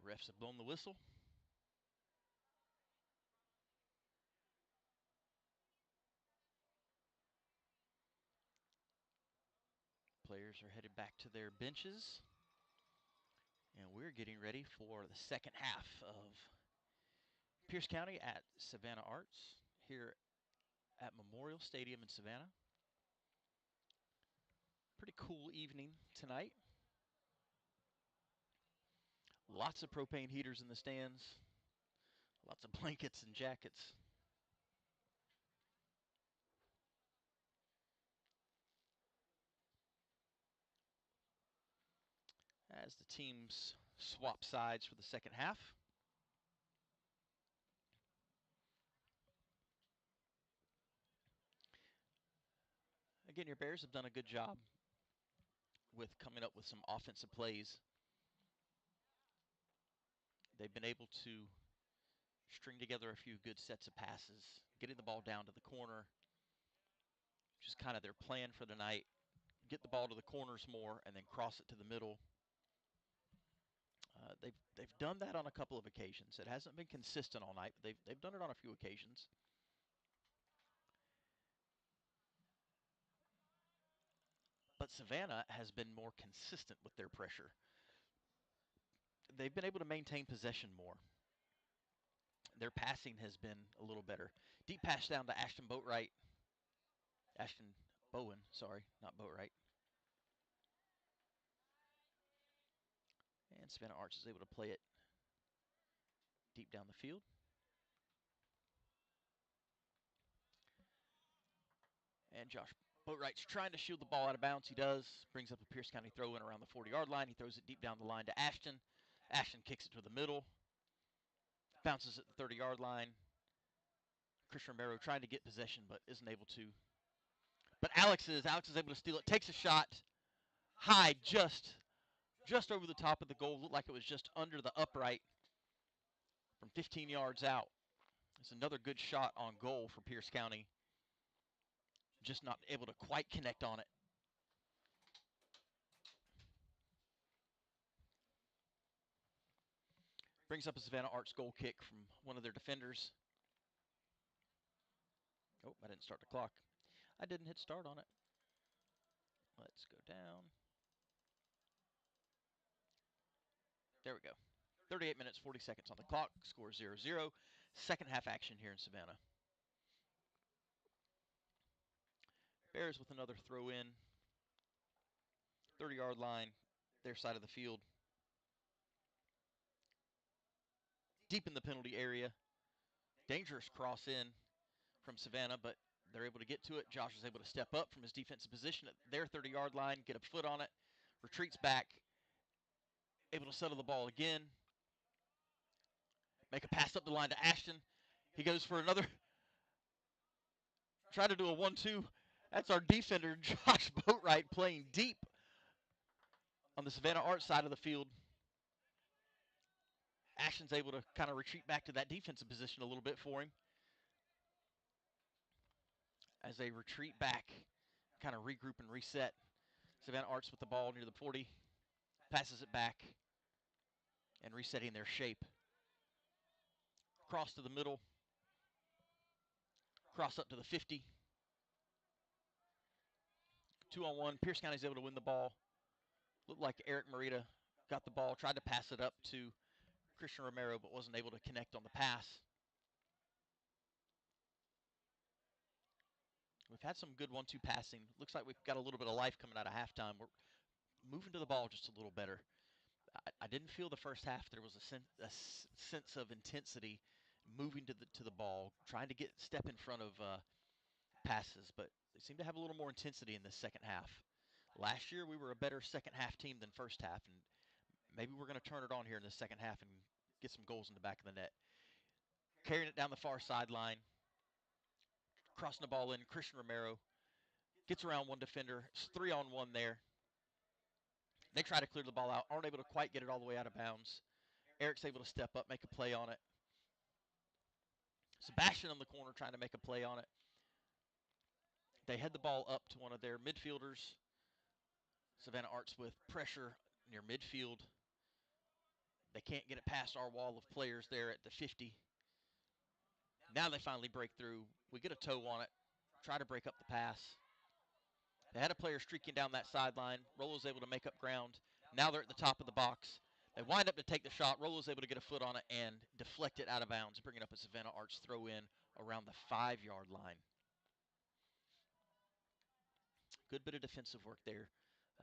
Refs have blown the whistle. Players are headed back to their benches. And we're getting ready for the second half of Pierce County at Savannah Arts here at Memorial Stadium in Savannah. Pretty cool evening tonight. Lots of propane heaters in the stands. Lots of blankets and jackets. As the teams swap sides for the second half. Again, your Bears have done a good job with coming up with some offensive plays. They've been able to string together a few good sets of passes, getting the ball down to the corner, just kind of their plan for the night. Get the ball to the corners more and then cross it to the middle. They've done that on a couple of occasions. It hasn't been consistent all night, but they've done it on a few occasions. But Savannah has been more consistent with their pressure. They've been able to maintain possession more. Their passing has been a little better. Deep pass down to Ashton Bowen, sorry, not Boatwright. And Savannah Arts is able to play it deep down the field. And Josh Boatwright's trying to shield the ball out of bounds. He does. Brings up a Pierce County throw in around the 40-yard line. He throws it deep down the line to Ashton. Ashton kicks it to the middle. Bounces at the 30-yard line. Christian Romero trying to get possession but isn't able to. But Alex is able to steal it. Takes a shot high just over the top of the goal. Looked like it was just under the upright from 15 yards out. It's another good shot on goal for Pierce County. Just not able to quite connect on it. Brings up a Savannah Arts goal kick from one of their defenders. Oh, I didn't start the clock. I didn't hit start on it. Let's go down. There we go. 38 minutes, 40 seconds on the clock. Score 0-0. Second half action here in Savannah. Bears with another throw in. 30-yard line, their side of the field. Deep in the penalty area. Dangerous cross in from Savannah, but they're able to get to it. Josh is able to step up from his defensive position at their 30-yard line, get a foot on it, retreats back, able to settle the ball again, make a pass up the line to Ashton. He goes for another, try to do a 1-2. That's our defender, Josh Boatwright, playing deep on the Savannah Arts side of the field. Ashton's able to kind of retreat back to that defensive position a little bit for him. As they retreat back, kind of regroup and reset. Savannah Arts with the ball near the 40, passes it back, and resetting their shape. Cross to the middle, cross up to the 50. 2-on-1, Pierce County's able to win the ball. Looked like Eric Morita got the ball, tried to pass it up to Christian Romero, but wasn't able to connect on the pass. We've had some good 1-2 passing. Looks like we've got a little bit of life coming out of halftime. We're moving to the ball just a little better. I didn't feel the first half there was a sense of intensity moving to the ball, trying to step in front of passes, but they seem to have a little more intensity in this second half. Last year we were a better second half team than first half, and maybe we're going to turn it on here in the second half and get some goals in the back of the net. Carrying it down the far sideline, crossing the ball in, Christian Romero gets around one defender. It's 3-on-1 there. They try to clear the ball out, aren't able to quite get it all the way out of bounds. Eric's able to step up, make a play on it. Sebastian on the corner trying to make a play on it. They head the ball up to one of their midfielders. Savannah Arts with pressure near midfield. They can't get it past our wall of players there at the 50. Now they finally break through. We get a toe on it, try to break up the pass. They had a player streaking down that sideline. Rolo's able to make up ground. Now they're at the top of the box. They wind up to take the shot. Rolo's able to get a foot on it and deflect it out of bounds, bringing up a Savannah Arts throw in around the 5-yard line. Good bit of defensive work there.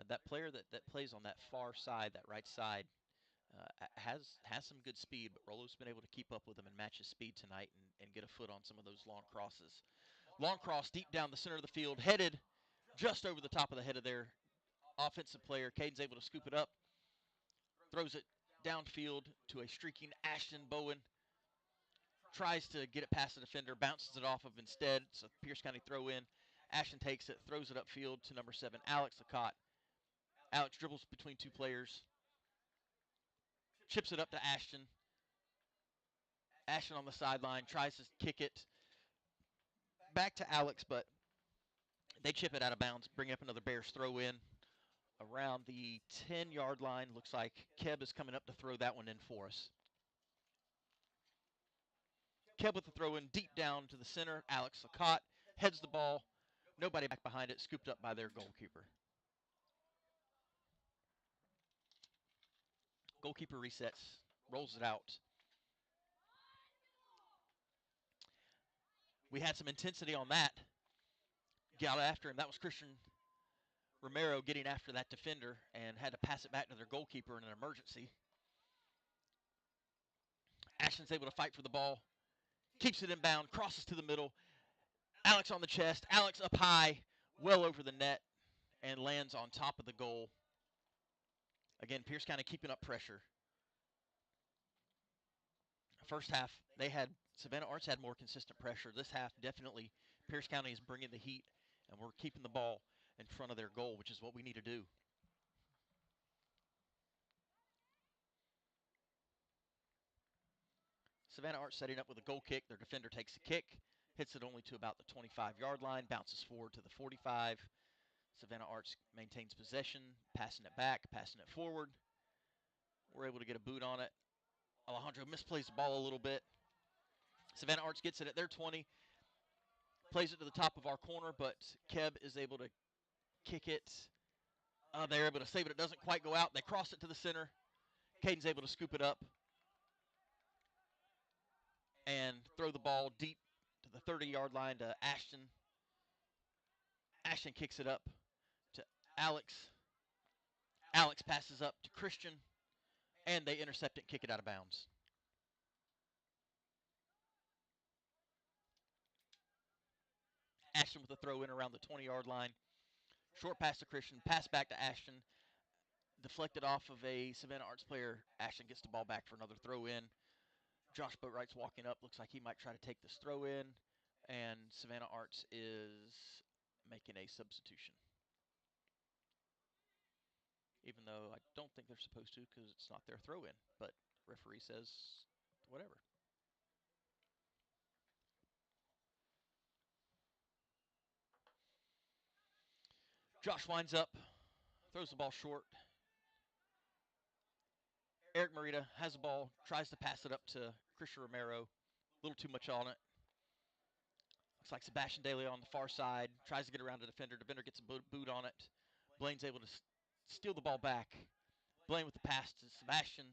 That player that plays on that far side, that right side, has some good speed, but Rolo's been able to keep up with him and match his speed tonight and get a foot on some of those long crosses. Long cross deep down the center of the field, headed just over the top of the head of their offensive player. Caden's able to scoop it up, throws it downfield to a streaking Ashton Bowen. Tries to get it past the defender, bounces it off of instead. It's a Pierce County throw in. Ashton takes it, throws it upfield to number 7, Alex Lacotte. Alex dribbles between two players, chips it up to Ashton. Ashton on the sideline, tries to kick it back to Alex, but they chip it out of bounds, bring up another Bears throw in around the 10-yard line. Looks like Keb is coming up to throw that one in for us. Keb with the throw in deep down to the center. Alex Lacotte heads the ball. Nobody back behind it, scooped up by their goalkeeper. Goalkeeper resets, rolls it out. We had some intensity on that. Got after him. That was Christian Romero getting after that defender and had to pass it back to their goalkeeper in an emergency. Ashton's able to fight for the ball. Keeps it inbound, crosses to the middle. Alex on the chest. Alex up high, well over the net, and lands on top of the goal. Again, Pierce County keeping up pressure. First half, Savannah Arts had more consistent pressure. This half, definitely, Pierce County is bringing the heat, and we're keeping the ball in front of their goal, which is what we need to do. Savannah Arts setting up with a goal kick. Their defender takes a kick, hits it only to about the 25-yard line, bounces forward to the 45. Savannah Arts maintains possession, passing it back, passing it forward. We're able to get a boot on it. Alejandro misplays the ball a little bit. Savannah Arts gets it at their 20, plays it to the top of our corner, but Keb is able to kick it. They're able to save it. It doesn't quite go out. They cross it to the center. Caden's able to scoop it up and throw the ball deep to the 30-yard line to Ashton. Ashton kicks it up to Alex. Alex passes up to Christian, and they intercept it and kick it out of bounds. Ashton with a throw in around the 20-yard line. Short pass to Christian, pass back to Ashton. Deflected off of a Savannah Arts player. Ashton gets the ball back for another throw in. Josh Boatwright's walking up. Looks like he might try to take this throw in. And Savannah Arts is making a substitution. Even though I don't think they're supposed to because it's not their throw in. But referee says whatever. Josh winds up, throws the ball short. Eric Morita has the ball, tries to pass it up to Christian Romero. A little too much on it. Looks like Sebastian Daly on the far side. Tries to get around the defender. Defender gets a boot on it. Blaine's able to steal the ball back. Blaine with the pass to Sebastian.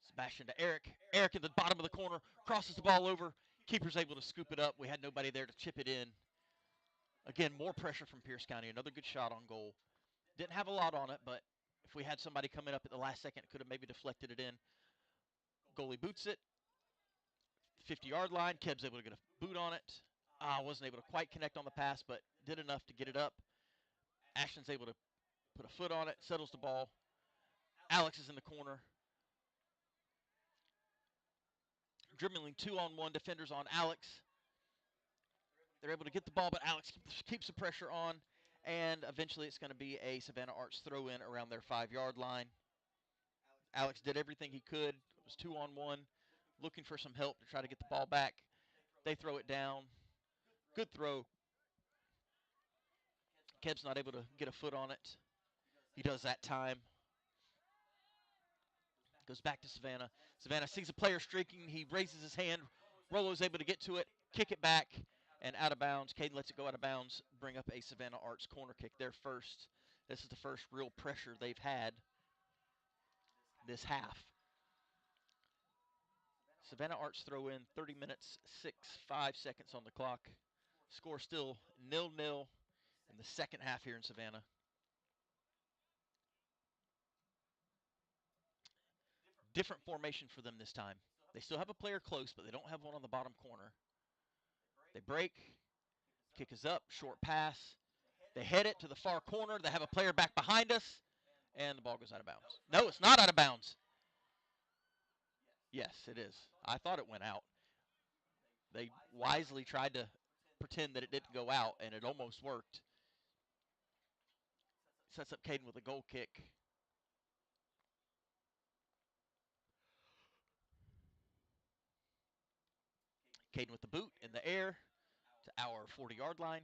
Sebastian to Eric. Eric at the bottom of the corner. Crosses the ball over. Keeper's able to scoop it up. We had nobody there to chip it in. Again, more pressure from Pierce County. Another good shot on goal. Didn't have a lot on it, but if we had somebody coming up at the last second, it could have maybe deflected it in. Goalie boots it. 50-yard line. Keb's able to get a boot on it. Wasn't able to quite connect on the pass, but did enough to get it up. Ashton's able to put a foot on it, settles the ball. Alex is in the corner. Dribbling 2-on-1 defenders on Alex. They're able to get the ball, but Alex keeps the pressure on, and eventually it's going to be a Savannah Arts throw-in around their 5-yard line. Alex did everything he could. It was 2-on-1, looking for some help to try to get the ball back. They throw it down. Good throw. Keb's not able to get a foot on it. He does that time. Goes back to Savannah. Savannah sees a player streaking. He raises his hand. Rolo's able to get to it, kick it back, and out of bounds. Caden lets it go out of bounds, bring up a Savannah Arts corner kick. Their first. This is the first real pressure they've had this half. Savannah Arts throw in 30 minutes, 5 seconds on the clock. Score still 0-0 in the second half here in Savannah. Different formation for them this time. They still have a player close, but they don't have one on the bottom corner. They break. Kick is up. Short pass. They head it to the far corner. They have a player back behind us, and the ball goes out of bounds. No, it's not out of bounds. Yes, it is. I thought it went out. They wisely tried to pretend that it didn't go out, and it almost worked. Sets up Caden with a goal kick. Caden with the boot in the air to our 40-yard line.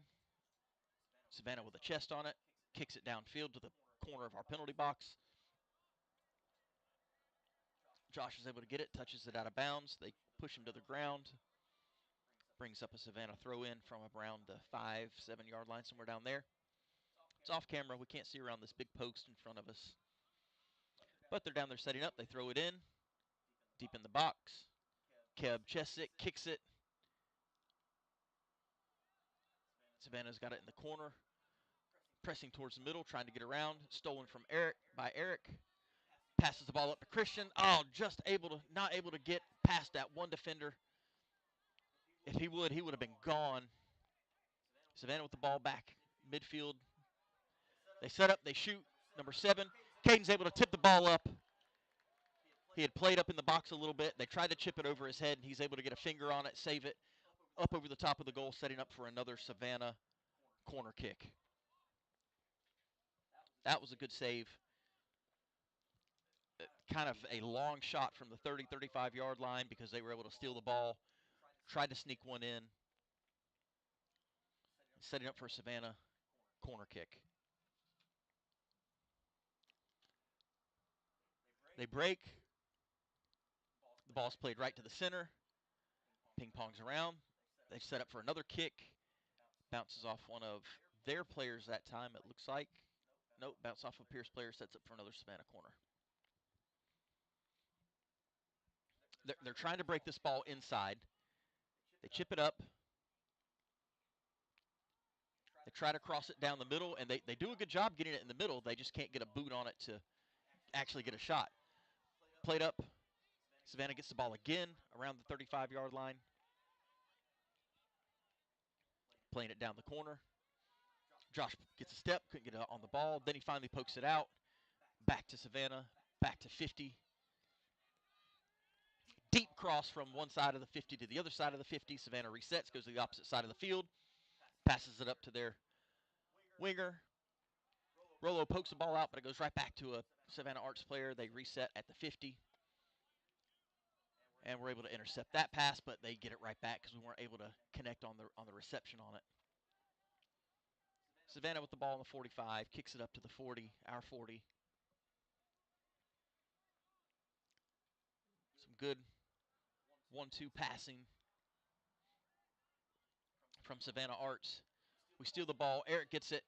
Savannah with a chest on it. Kicks it downfield to the corner of our penalty box. Josh is able to get it, touches it out of bounds. They push him to the ground. Brings up a Savannah throw in from around the 5-7-yard line, somewhere down there. It's off camera. We can't see around this big post in front of us. But they're down there setting up. They throw it in. Deep in the box. Keb chests it, kicks it. Savannah's got it in the corner. Pressing towards the middle, trying to get around. Stolen from Eric. Passes the ball up to Christian. Oh, just not able to get past that one defender. If he would have been gone. Savannah with the ball back midfield. They set up, they shoot. Number 7. Caden's able to tip the ball up. He had played up in the box a little bit. They tried to chip it over his head, and he's able to get a finger on it, save it, up over the top of the goal, setting up for another Savannah corner kick. That was a good save. Kind of a long shot from the 30, 35-yard line because they were able to steal the ball. Tried to sneak one in. Setting up for a Savannah corner kick. They break. The ball's played right to the center. Ping-pongs around. They set up for another kick. Bounces off one of their players that time, it looks like. Nope, bounce off of Pierce player, sets up for another Savannah corner. They're trying to break this ball inside. They chip it up. They try to cross it down the middle, and they do a good job getting it in the middle. They just can't get a boot on it to actually get a shot. Played up. Savannah gets the ball again around the 35-yard line. Playing it down the corner. Josh gets a step, couldn't get it on the ball. Then he finally pokes it out. Back to Savannah, back to 50. Deep cross from one side of the 50 to the other side of the 50. Savannah resets, goes to the opposite side of the field. Passes it up to their winger. Rolo pokes the ball out, but it goes right back to a Savannah Arts player. They reset at the 50. And we're able to intercept that pass, but they get it right back because we weren't able to connect on the reception on it. Savannah with the ball on the 45, kicks it up to the 40, our 40. Some good 1-2 passing from Savannah Arts. We steal the ball. Eric gets it.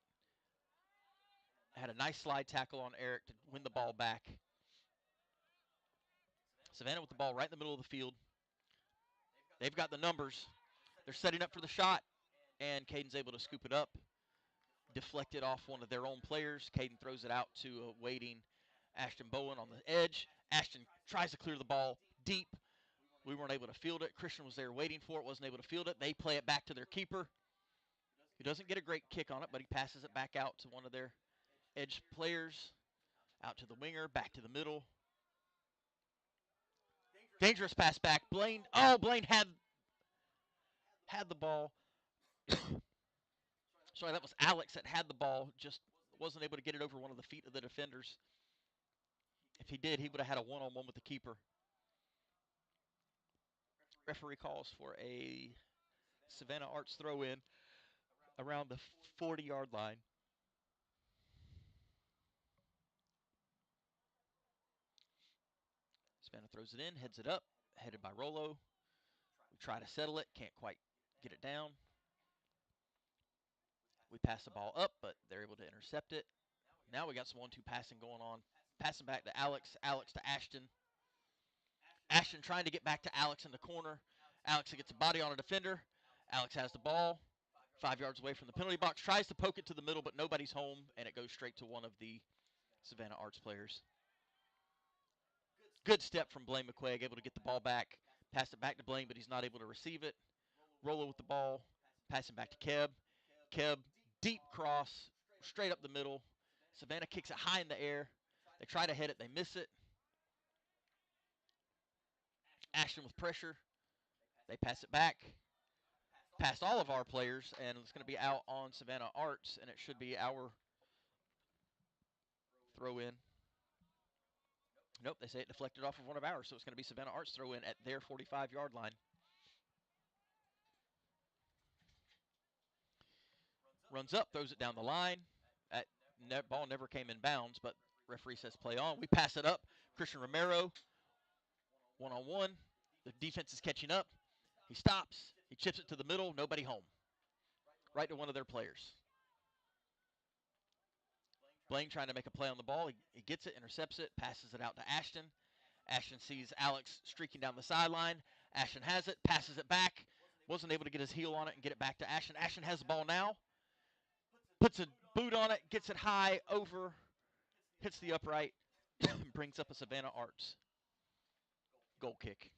Had a nice slide tackle on Eric to win the ball back. Savannah with the ball right in the middle of the field. They've got the numbers. They're setting up for the shot, and Caden's able to scoop it up. Deflected off one of their own players. Caden throws it out to a waiting Ashton Bowen on the edge. Ashton tries to clear the ball deep. We weren't able to field it. Christian was there waiting for it, wasn't able to field it. They play it back to their keeper, who doesn't get a great kick on it, but he passes it back out to one of their edge players. Out to the winger, back to the middle. Dangerous pass back. Blaine had the ball. Sorry, that was Alex that had the ball, just wasn't able to get it over one of the feet of the defenders. If he did, he would have had a one-on-one with the keeper. Referee calls for a Savannah Arts throw-in around the 40-yard line. Savannah throws it in, heads it up, headed by Rolo. We try to settle it, can't quite get it down. We pass the ball up, but they're able to intercept it. Now we got some 1-2 passing going on. Passing back to Alex, Alex to Ashton. Ashton trying to get back to Alex in the corner. Alex gets a body on a defender. Alex has the ball, 5 yards away from the penalty box. Tries to poke it to the middle, but nobody's home, and it goes straight to one of the Savannah Arts players. Good step from Blaine McQuaig, able to get the ball back. Pass it back to Blaine, but he's not able to receive it. Rolo with the ball, passing back to Keb. Keb, deep cross, straight up the middle. Savannah kicks it high in the air. They try to hit it, they miss it. Ashton with pressure. They pass it back. Past all of our players, and it's going to be out on Savannah Arts, and it should be our throw in. Nope, they say it deflected off of one of ours, so it's going to be Savannah Arts throw in at their 45-yard line. Runs up, throws it down the line. That ball never came in bounds, but referee says play on. We pass it up. Christian Romero, one-on-one. The defense is catching up. He stops. He chips it to the middle. Nobody home. Right to one of their players. Blaine trying to make a play on the ball. He gets it, intercepts it, passes it out to Ashton. Ashton sees Alex streaking down the sideline. Ashton has it, passes it back. Wasn't able to get his heel on it and get it back to Ashton. Ashton has the ball now. Puts a boot on it, gets it high, over, hits the upright, brings up a Savannah Arts goal kick.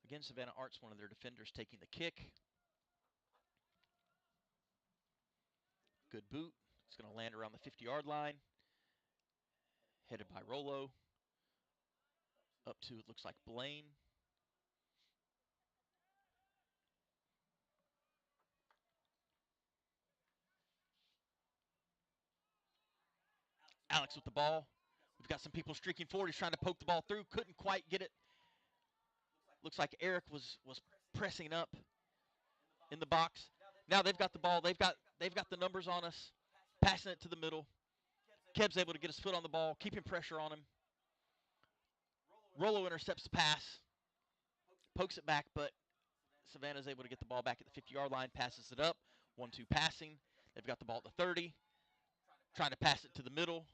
Again, Savannah Arts, one of their defenders, taking the kick. Good boot. It's going to land around the 50-yard line. Headed by Rolo. Up to, it looks like, Blaine. Alex with the ball. We've got some people streaking forward. He's trying to poke the ball through. Couldn't quite get it. Looks like Eric was pressing up in the box. Now they've got the ball. They've got the numbers on us. Passing it to the middle. Keb's able to get his foot on the ball, keeping pressure on him. Rolo intercepts the pass. Pokes it back, but Savannah's able to get the ball back at the 50-yard line. Passes it up. 1-2 passing. They've got the ball at the 30. Trying to pass it to the middle.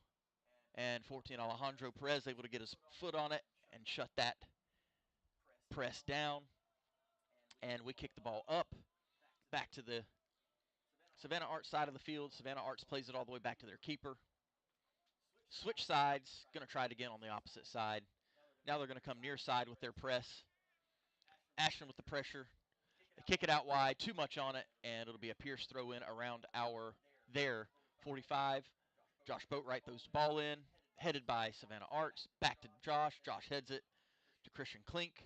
And 14 Alejandro Perez able to get his foot on it and shut that press down. And we kick the ball up, back to the Savannah Arts side of the field. Savannah Arts plays it all the way back to their keeper. Switch sides, going to try it again on the opposite side. Now they're going to come near side with their press. Ashton with the pressure. They kick it out wide, too much on it, and it'll be a Pierce throw in around their 45. Josh Boatwright throws the ball in, headed by Savannah Arts. Back to Josh. Josh heads it to Christian Klink.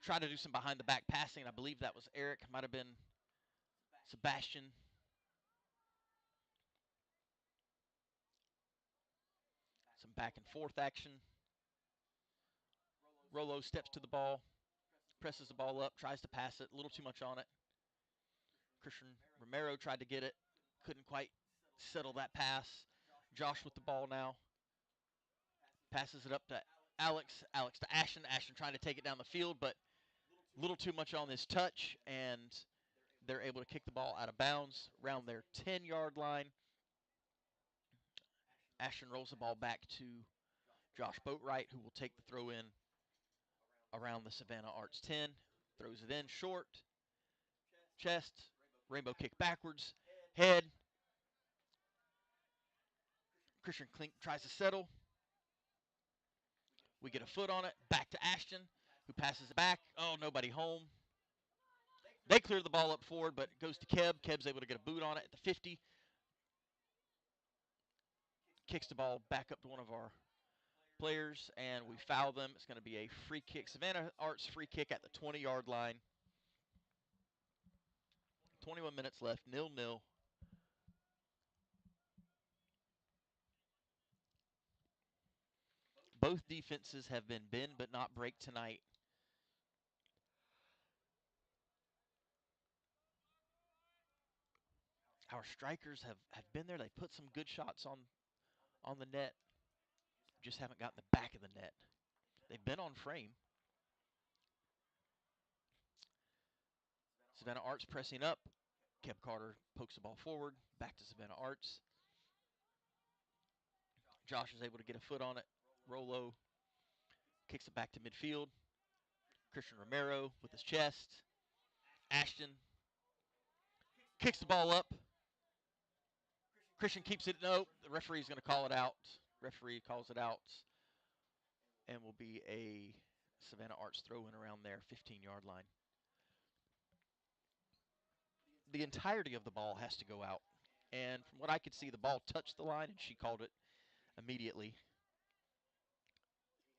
Try to do some behind the back passing. I believe that was Eric. Might have been Sebastian. Some back and forth action. Rolo steps to the ball, presses the ball up, tries to pass it. A little too much on it. Christian Romero tried to get it. Couldn't quite settle that pass. Josh with the ball now. Passes it up to Alex. Alex to Ashton. Ashton trying to take it down the field, but a little too much on this touch, and they're able to kick the ball out of bounds around their 10-yard line. Ashton rolls the ball back to Josh Boatwright, who will take the throw in around the Savannah Arts 10. Throws it in short. Chest. Rainbow kick backwards. Head. Christian Klink tries to settle. We get a foot on it. Back to Ashton, who passes it back. Oh, nobody home. They clear the ball up forward, but it goes to Keb. Keb's able to get a boot on it at the 50. Kicks the ball back up to one of our players, and we foul them. It's going to be a free kick. Savannah Arts free kick at the 20-yard line. 21 minutes left, 0-0. Both defenses have been bend but not break tonight. Our strikers have been there. They put some good shots on the net. Just haven't gotten the back of the net. They've been on frame. Savannah Arts pressing up. Keb Carter pokes the ball forward. Back to Savannah Arts. Josh is able to get a foot on it. Rolo kicks it back to midfield. Christian Romero with his chest. Ashton kicks the ball up. Christian keeps it. No, the referee's going to call it out. Referee calls it out. And will be a Savannah Arts throw-in around their 15-yard line. The entirety of the ball has to go out. And from what I could see, the ball touched the line, and she called it immediately.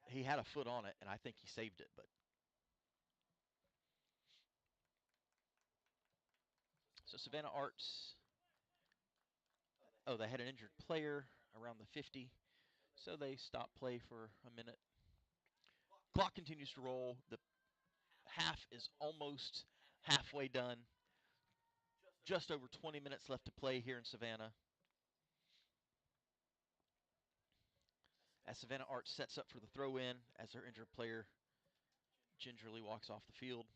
He had a foot on it, and I think he saved it. But so Savannah Arts, they had an injured player around the 50, so they stopped play for a minute. Clock continues to roll. The half is almost halfway done. Just over 20 minutes left to play here in Savannah. As Savannah Arts sets up for the throw-in, as their injured player gingerly walks off the field.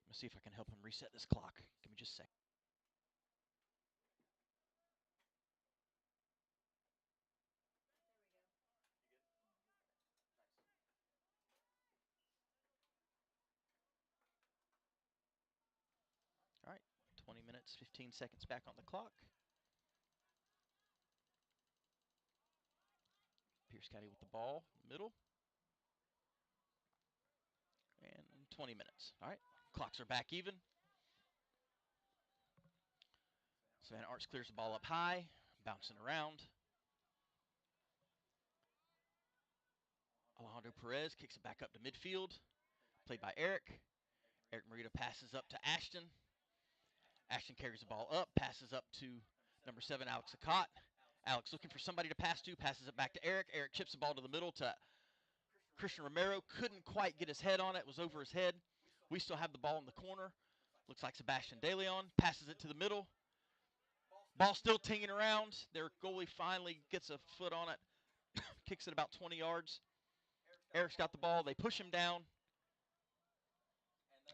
Let's see if I can help him reset this clock. Give me just a second. All right, 20 minutes, 15 seconds back on the clock. Pierce County with the ball, middle. And 20 minutes. All right, clocks are back even. Savannah Arts clears the ball up high, bouncing around. Alejandro Perez kicks it back up to midfield. Played by Eric. Eric Morita passes up to Ashton. Ashton carries the ball up, passes up to number 7, Alex Acott. Alex looking for somebody to pass to, passes it back to Eric. Eric chips the ball to the middle to Christian Romero. Couldn't quite get his head on it. It was over his head. We still have the ball in the corner. Looks like Sebastian De Leon passes it to the middle. Ball still tinging around. Their goalie finally gets a foot on it. Kicks it about 20 yards. Eric's got the ball. They push him down.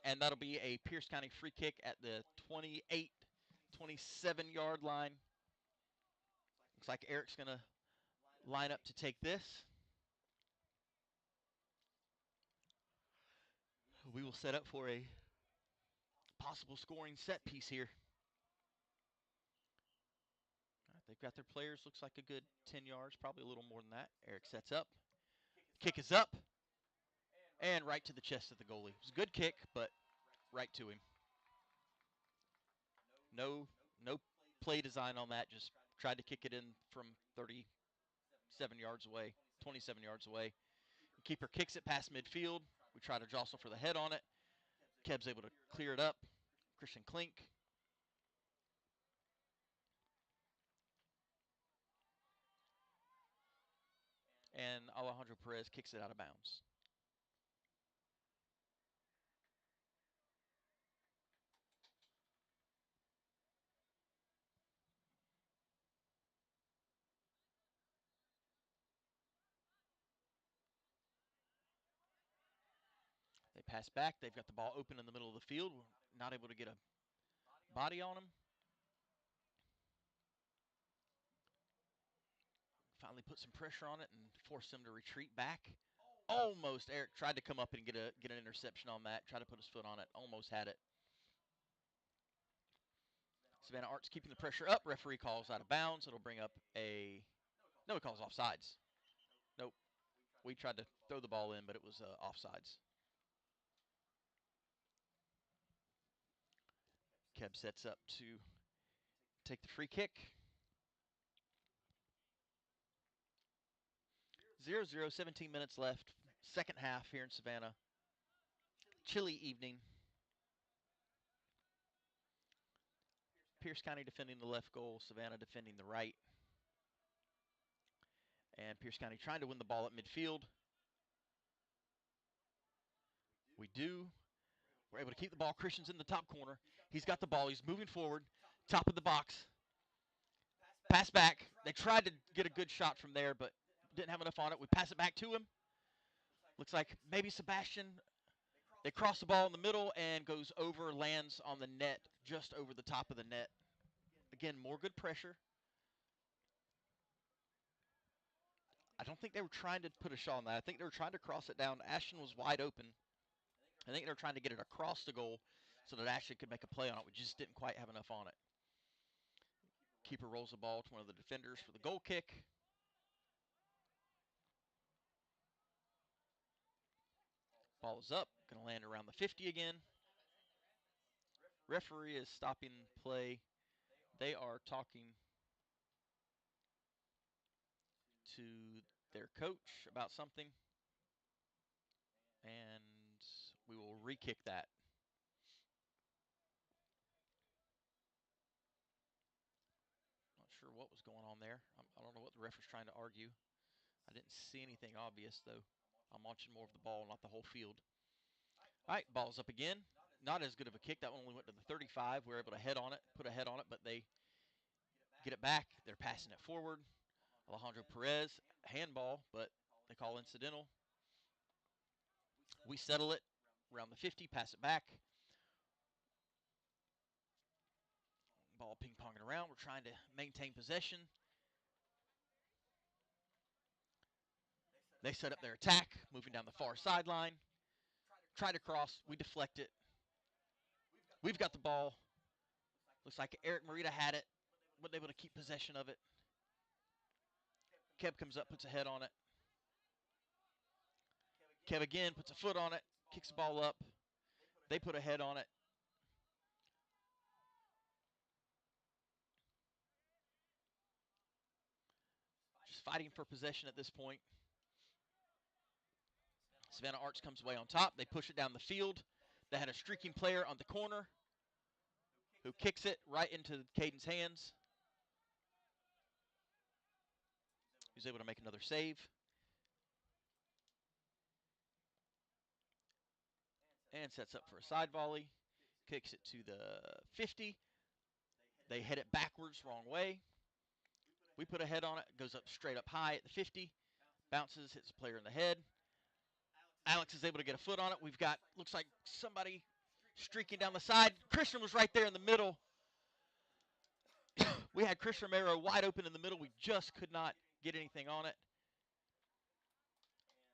And that'll be a Pierce County free kick at the 28, 27-yard line. Looks like Eric's going to line up to take this. We will set up for a possible scoring set piece here. They've got their players. Looks like a good 10 yards, probably a little more than that. Eric sets up. Kick is up. And right to the chest of the goalie. It was a good kick, but right to him. No play design on that. Just tried to kick it in from 37 yards away, 27 yards away. The keeper kicks it past midfield. We try to jostle for the head on it. Keb's able to clear it up. Christian Klink. And Alejandro Perez kicks it out of bounds. They pass back. They've got the ball open in the middle of the field. We're not able to get a body on him. Finally put some pressure on it and forced him to retreat back. Almost. Eric tried to come up and get an interception on that. Tried to put his foot on it. Almost had it. Savannah Arts keeping the pressure up. Referee calls out of bounds. It'll bring up a... No, he calls offsides. Nope. We tried to throw the ball in, but it was offsides. Keb sets up to take the free kick. 0-0, 17 minutes left. Second half here in Savannah. Chilly evening. Pierce County defending the left goal. Savannah defending the right. And Pierce County trying to win the ball at midfield. We do. We're able to keep the ball. Christian's in the top corner. He's got the ball. He's moving forward. Top of the box. Pass back. They tried to get a good shot from there, but didn't have enough on it. We pass it back to him. Looks like maybe Sebastian. They cross the ball in the middle and goes over, lands on the net, just over the top of the net. Again, more good pressure. I don't think they were trying to put a shot on that. I think they were trying to cross it down. Ashton was wide open. I think they were trying to get it across the goal so that Ashton could make a play on it. We just didn't quite have enough on it. Keeper rolls the ball to one of the defenders for the goal kick. Ball is up. Going to land around the 50 again. Referee is stopping play. They are talking to their coach about something. And we will re-kick that. Not sure what was going on there. I don't know what the ref was trying to argue. I didn't see anything obvious, though. I'm watching more of the ball, not the whole field. All right, ball's up again. Not as good of a kick. That one only went to the 35. We were able to head on it, put a head on it, but they get it back. They're passing it forward. Alejandro Perez, handball, but they call incidental. We settle it around the 50, pass it back. Ball ping-ponging around. We're trying to maintain possession. They set up their attack, moving down the far sideline. Try to cross. We deflect it. We've got the ball. Looks like Eric Morita had it, wasn't able to keep possession of it. Kev comes up, puts a head on it. Kev again puts a foot on it, kicks the ball up. They put a head on it. Just fighting for possession at this point. Savannah Arts comes away on top. They push it down the field. They had a streaking player on the corner who kicks it right into Caden's hands. He's able to make another save. And sets up for a side volley. Kicks it to the 50. They hit it backwards, wrong way. We put a head on it. Goes up straight up high at the 50. Bounces, hits a player in the head. Alex is able to get a foot on it. We've got, looks like somebody streaking down the side. Christian was right there in the middle. We had Chris Romero wide open in the middle. We just could not get anything on it.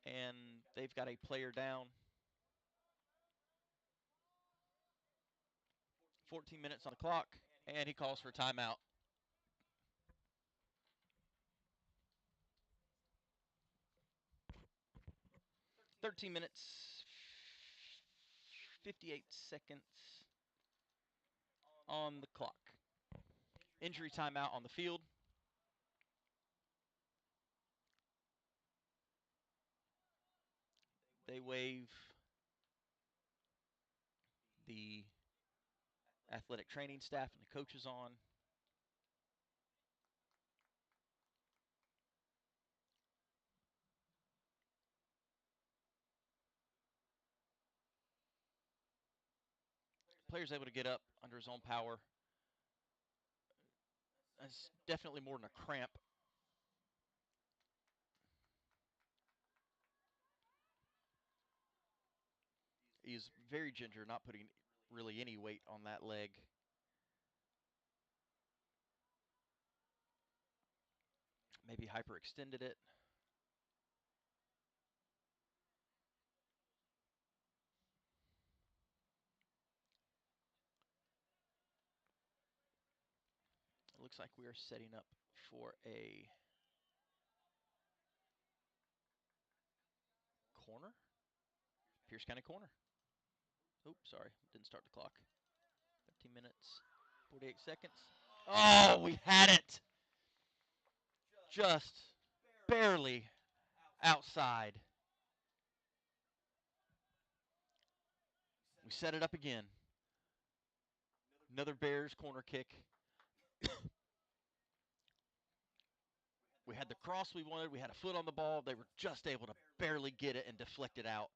And they've got a player down. 14 minutes on the clock, and he calls for a timeout. "13 minutes, 58 seconds on the clock. Injury timeout on the field. They wave the athletic training staff and the coaches on. Player's able to get up under his own power. That's definitely more than a cramp. He's very ginger, not putting really any weight on that leg. Maybe hyperextended it. It looks like we are setting up for a corner. Pierce County corner. Oops, sorry, didn't start the clock. 13 minutes, 48 seconds. Oh, we had it. Just barely outside. We set it up again. Another Bears corner kick. We had the cross we wanted. We had a foot on the ball. They were just able to barely get it and deflect it out.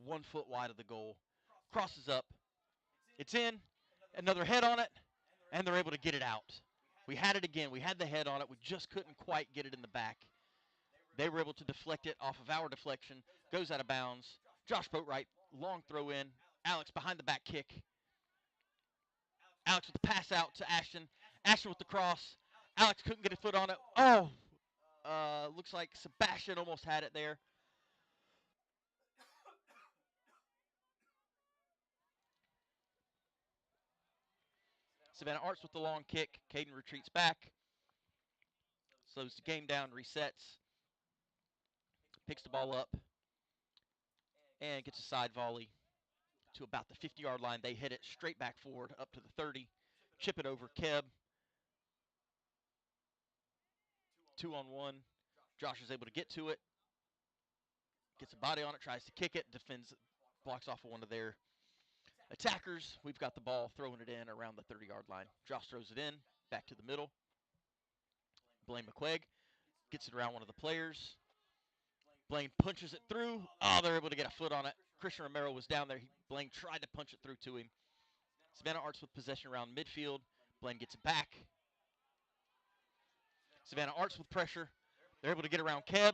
1 foot wide of the goal. Crosses up. It's in. Another head on it. And they're able to get it out. We had it again. We had the head on it. We just couldn't quite get it in the back. They were able to deflect it off of our deflection. Goes out of bounds. Josh Boatwright, long throw in. Alex behind the back kick. Alex with the pass out to Ashton. Ashton with the cross. Alex couldn't get a foot on it. Oh, looks like Sebastian almost had it there. Savannah Arts with the long kick. Caden retreats back. Slows the game down, resets. Picks the ball up. And gets a side volley to about the 50-yard line. They hit it straight back forward up to the 30. Chip it over. Keb. 2-on-1. Josh is able to get to it. Gets a body on it. Tries to kick it. Defends. Blocks off of one of their attackers. We've got the ball, throwing it in around the 30-yard line. Josh throws it in, back to the middle. Blaine McQuaig gets it around one of the players. Blaine punches it through. Oh, they're able to get a foot on it. Christian Romero was down there. Blaine tried to punch it through to him. Savannah Arts with possession around midfield. Blaine gets it back. Savannah Arts with pressure. They're able to get around Keb.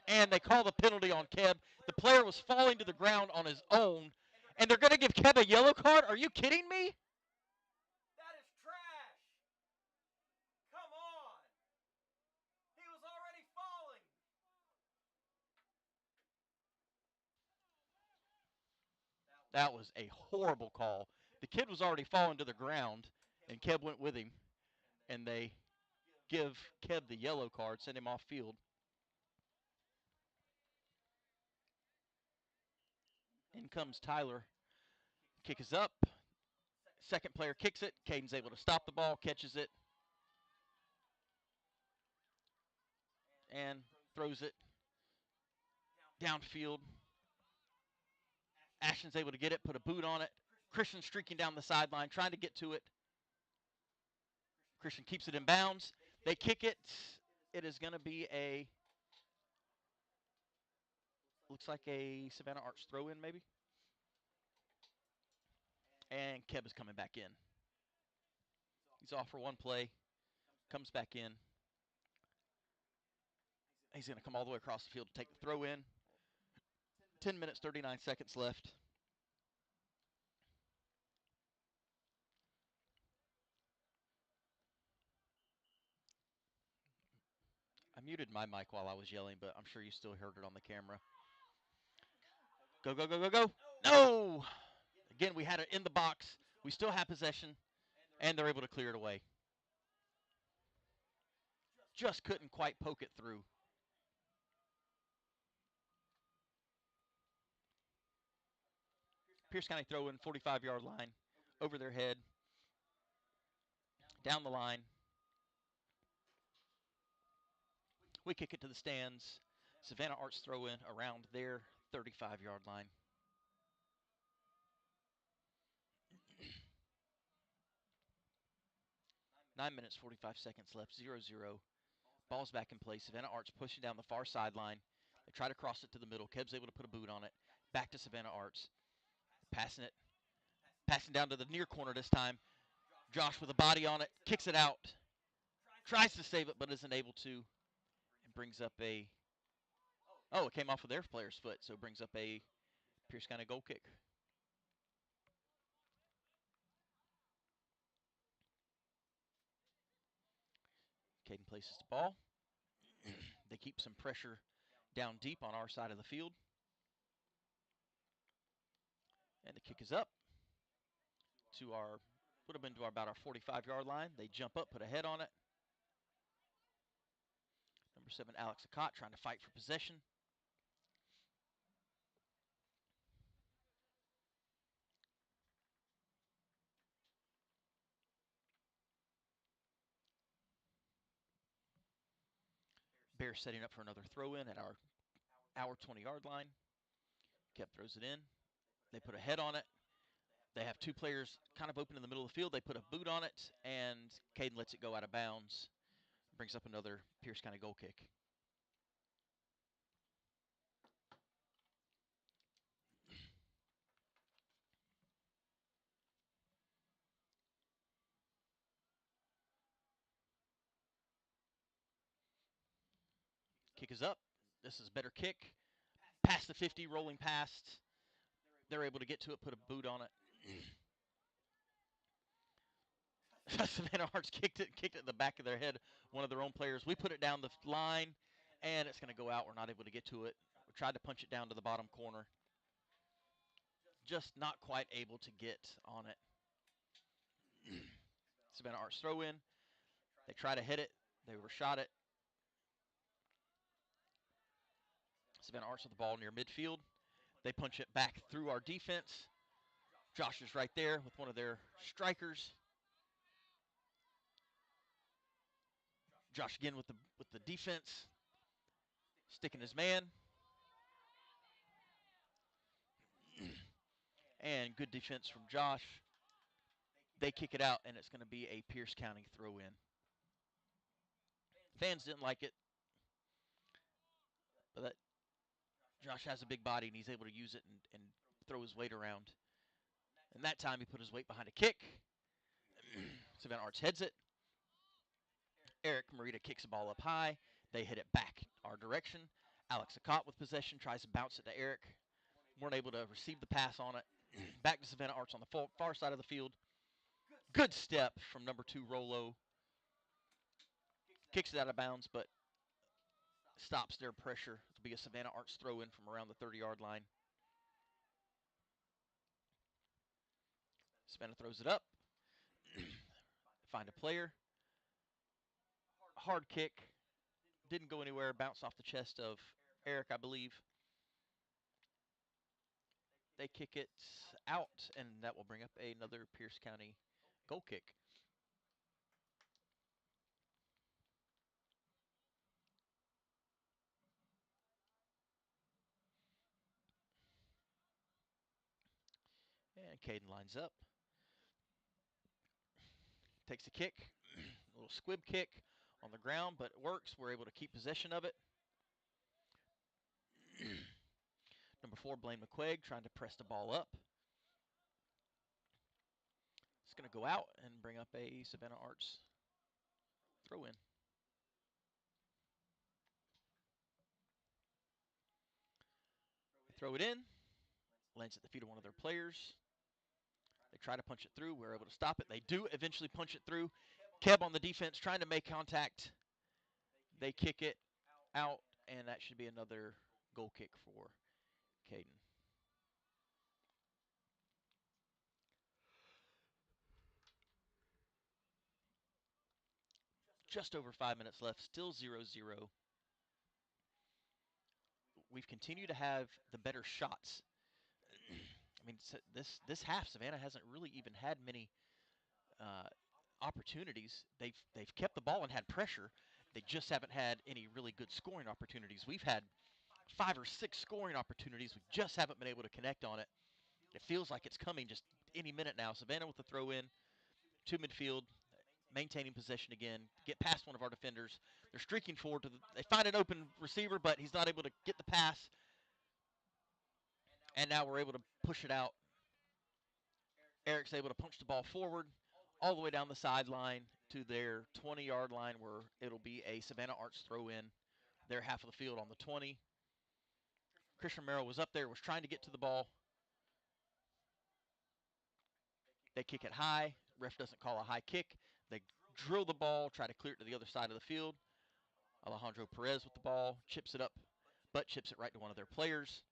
And they call the penalty on Keb. The player was falling to the ground on his own. And they're going to give Keb a yellow card? Are you kidding me? That is trash. Come on. He was already falling. That was a horrible call. The kid was already falling to the ground, and Keb went with him. And they give Keb the yellow card, send him off field. In comes Tyler. Kick is up. Second player kicks it. Caden's able to stop the ball, catches it, and throws it downfield. Ashton's able to get it, put a boot on it. Christian streaking down the sideline, trying to get to it. Christian keeps it in bounds. They kick it. It is going to be a, looks like a Savannah Arts throw-in maybe. And Keb is coming back in. He's off for one play. Comes back in. He's going to come all the way across the field to take the throw in. 10 minutes, 39 seconds left. I muted my mic while I was yelling, but I'm sure you still heard it on the camera. Go, go, go, go, go. No! Again, we had it in the box. We still have possession, and they're able to clear it away. Just couldn't quite poke it through. Pierce County throw in 45-yard line, over their head, down the line. We kick it to the stands. Savannah Arts throw in around their 35-yard line. Nine minutes, 45 seconds left, 0-0. Ball's back in play. Savannah Arts pushing down the far sideline. They try to cross it to the middle. Keb's able to put a boot on it. Back to Savannah Arts. Passing it. Passing down to the near corner this time. Josh with a body on it. Kicks it out. Tries to save it, but isn't able to. And brings up a... Oh, it came off of their player's foot, so it brings up a Pierce County goal kick. Caden places the ball. They keep some pressure down deep on our side of the field. And the kick is up to our, would have been to about our 45-yard line. They jump up, put a head on it. Number 7, Alex Acott, trying to fight for possession. Bears setting up for another throw in at our 20-yard line. Keb throws it in. They put a head on it. They have two players kind of open in the middle of the field. They put a boot on it, and Caden lets it go out of bounds. Brings up another Pierce County goal kick. Kick is up. This is a better kick. Past the 50, rolling past. They're able to get to it, put a boot on it. Savannah Arts kicked it in the back of their head, one of their own players. We put it down the line, and it's going to go out. We're not able to get to it. We tried to punch it down to the bottom corner. Just not quite able to get on it. Savannah Arts throw in. They try to hit it. They overshot it. Savannah Arts with the ball near midfield. They punch it back through our defense. Josh is right there with one of their strikers. Josh again with the defense, sticking his man. And good defense from Josh. They kick it out, and it's going to be a Pierce County throw-in. Fans didn't like it, but Josh has a big body, and he's able to use it and throw his weight around. And that time he put his weight behind a kick. Savannah Arts heads it. Eric Morita kicks the ball up high. They hit it back our direction. Alex Acott with possession tries to bounce it to Eric. Weren't able to receive the pass on it. Back to Savannah Arts on the far side of the field. Good step from number 2, Rolo. Kicks it out of bounds, but stops their pressure. It'll be a Savannah Arts throw-in from around the 30-yard line. Savannah throws it up. Find a player. Hard kick. Didn't go anywhere. Bounced off the chest of Eric, I believe. They kick it out, and that will bring up another Pierce County goal kick. And Caden lines up. Takes a kick. A little squib kick on the ground, but it works. We're able to keep possession of it. Number 4, Blaine McQuaig, trying to press the ball up. It's going to go out and bring up a Savannah Arts throw-in. Throw it in. Lands at the feet of one of their players. They try to punch it through. We're able to stop it. They do eventually punch it through. Keb on the defense trying to make contact. They kick it out, and that should be another goal kick for Caden. Just over 5 minutes left, still 0-0. We've continued to have the better shots. I mean, this half, Savannah hasn't really even had many opportunities. They've kept the ball and had pressure. They just haven't had any really good scoring opportunities. We've had 5 or 6 scoring opportunities. We just haven't been able to connect on it. It feels like it's coming just any minute now. Savannah with the throw in to midfield, maintaining possession again, get past one of our defenders. They're streaking forward they find an open receiver, but he's not able to get the pass. And now we're able to push it out. Eric's able to punch the ball forward all the way down the sideline to their 20-yard line, where it'll be a Savannah Arts throw in their half of the field on the 20. Christian Merrill was up there, was trying to get to the ball. They kick it high. Ref doesn't call a high kick. They drill the ball, try to clear it to the other side of the field. Alejandro Perez with the ball, chips it up, but chips it right to one of their players.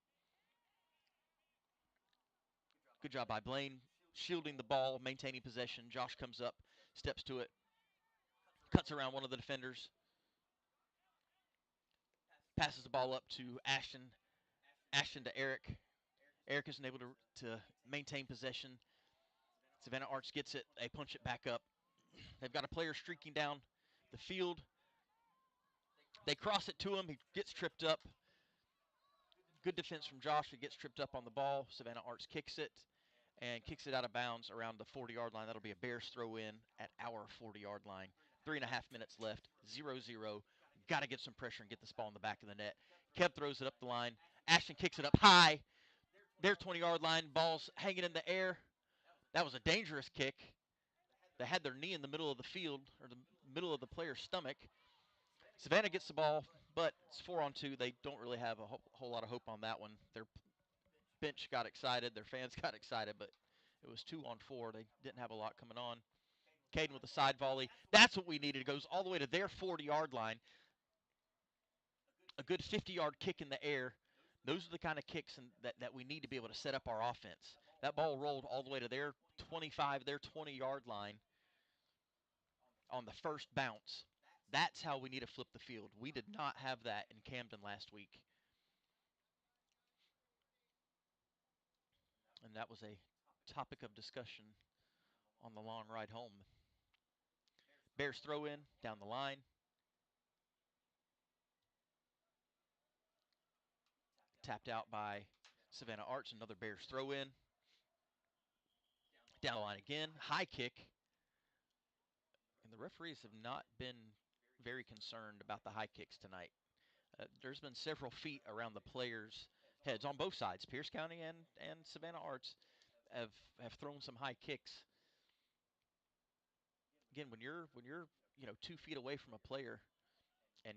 Good job by Blaine, shielding the ball, maintaining possession. Josh comes up, steps to it, cuts around one of the defenders, passes the ball up to Ashton. Ashton to Eric. Eric isn't able to maintain possession. Savannah Arts gets it. They punch it back up. They've got a player streaking down the field. They cross it to him. He gets tripped up. Good defense from Josh. He gets tripped up on the ball. Savannah Arts kicks it and kicks it out of bounds around the 40-yard line. That'll be a Bears throw in at our 40-yard line. 3.5 minutes left, 0-0. Got to get some pressure and get this ball in the back of the net. Kev throws it up the line. Ashton kicks it up high. Their 20-yard line, ball's hanging in the air. That was a dangerous kick. They had their knee in the middle of the field, or the middle of the player's stomach. Savannah gets the ball, but it's 4-on-2. They don't really have a whole lot of hope on that one. Their bench got excited. Their fans got excited, but it was 2-on-4. They didn't have a lot coming on. Caden with a side volley. That's what we needed. It goes all the way to their 40-yard line. A good 50-yard kick in the air. Those are the kind of kicks that we need to be able to set up our offense. That ball rolled all the way to their 25, their 20-yard line on the first bounce. That's how we need to flip the field. We did not have that in Camden last week. And that was a topic of discussion on the long ride home. Bears throw in down the line. Tapped out by Savannah Arts. Another Bears throw in. Down the line again. High kick. And the referees have not been very concerned about the high kicks tonight. There's been several feet around the players' heads on both sides. Pierce County and Savannah Arts have thrown some high kicks. Again, when you're 2 feet away from a player and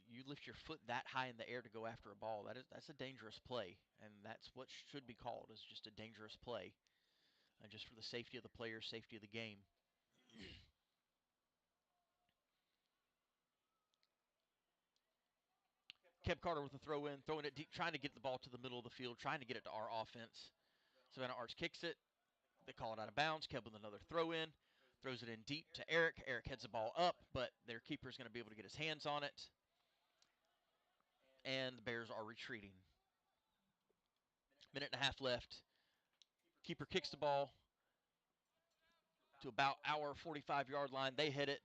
you lift your foot that high in the air to go after a ball, that's a dangerous play, and that's what should be called, is just a dangerous play, and just for the safety of the player, safety of the game. Kev Carter with a throw in, throwing it deep, trying to get the ball to the middle of the field, trying to get it to our offense. Savannah Arts kicks it. They call it out of bounds. Kev with another throw in. Throws it in deep to Eric. Eric heads the ball up, but their keeper is going to be able to get his hands on it. And the Bears are retreating. Minute and a half left. Keeper kicks the ball to about our 45-yard line. They hit it.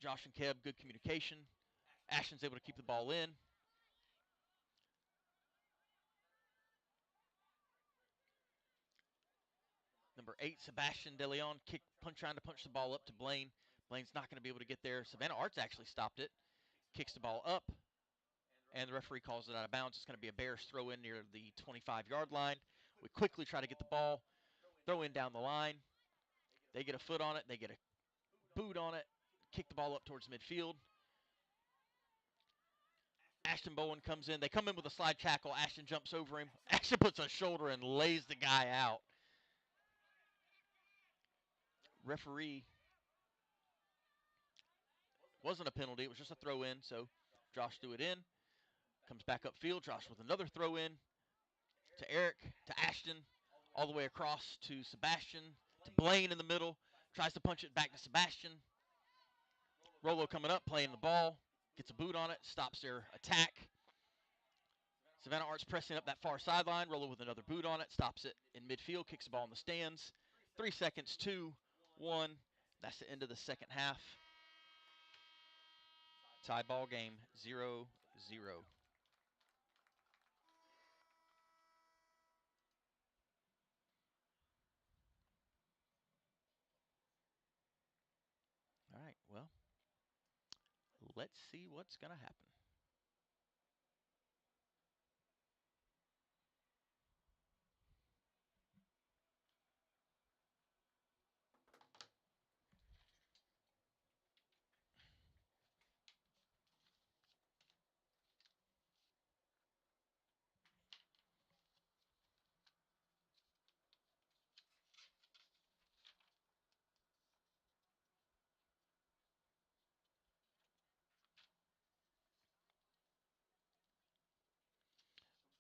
Josh and Kev, good communication. Ashton's able to keep the ball in. Number 8, Sebastian DeLeon, trying to punch the ball up to Blaine. Blaine's not going to be able to get there. Savannah Arts actually stopped it. Kicks the ball up, and the referee calls it out of bounds. It's going to be a Bears throw in near the 25-yard line. We quickly try to get the ball, throw in down the line. They get a foot on it. They get a boot on it. Kick the ball up towards midfield. Ashton Bowen comes in. They come in with a slide tackle. Ashton jumps over him. Ashton puts a shoulder and lays the guy out. Referee, wasn't a penalty. It was just a throw in. So Josh threw it in. Comes back upfield. Josh with another throw in to Eric, to Ashton, all the way across to Sebastian, to Blaine in the middle. Tries to punch it back to Sebastian. Rolo coming up, playing the ball. Gets a boot on it. Stops their attack. Savannah Arts pressing up that far sideline. Rolo with another boot on it. Stops it in midfield. Kicks the ball in the stands. 3 seconds, 2, 1. That's the end of the second half. Tie ball game, 0-0. All right, well, let's see what's going to happen.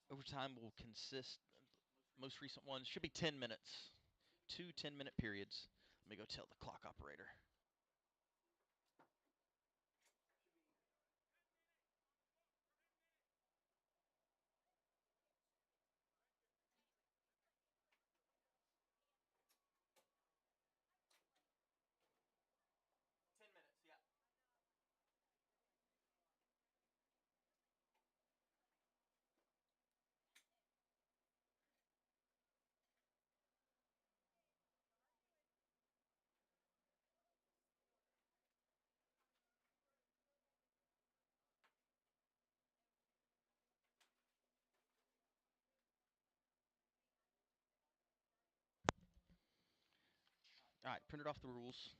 Overtime will consist, most recent ones should be 10 minutes. 2 10-minute periods. Let me go tell the clock operator. All right, printed off the rules.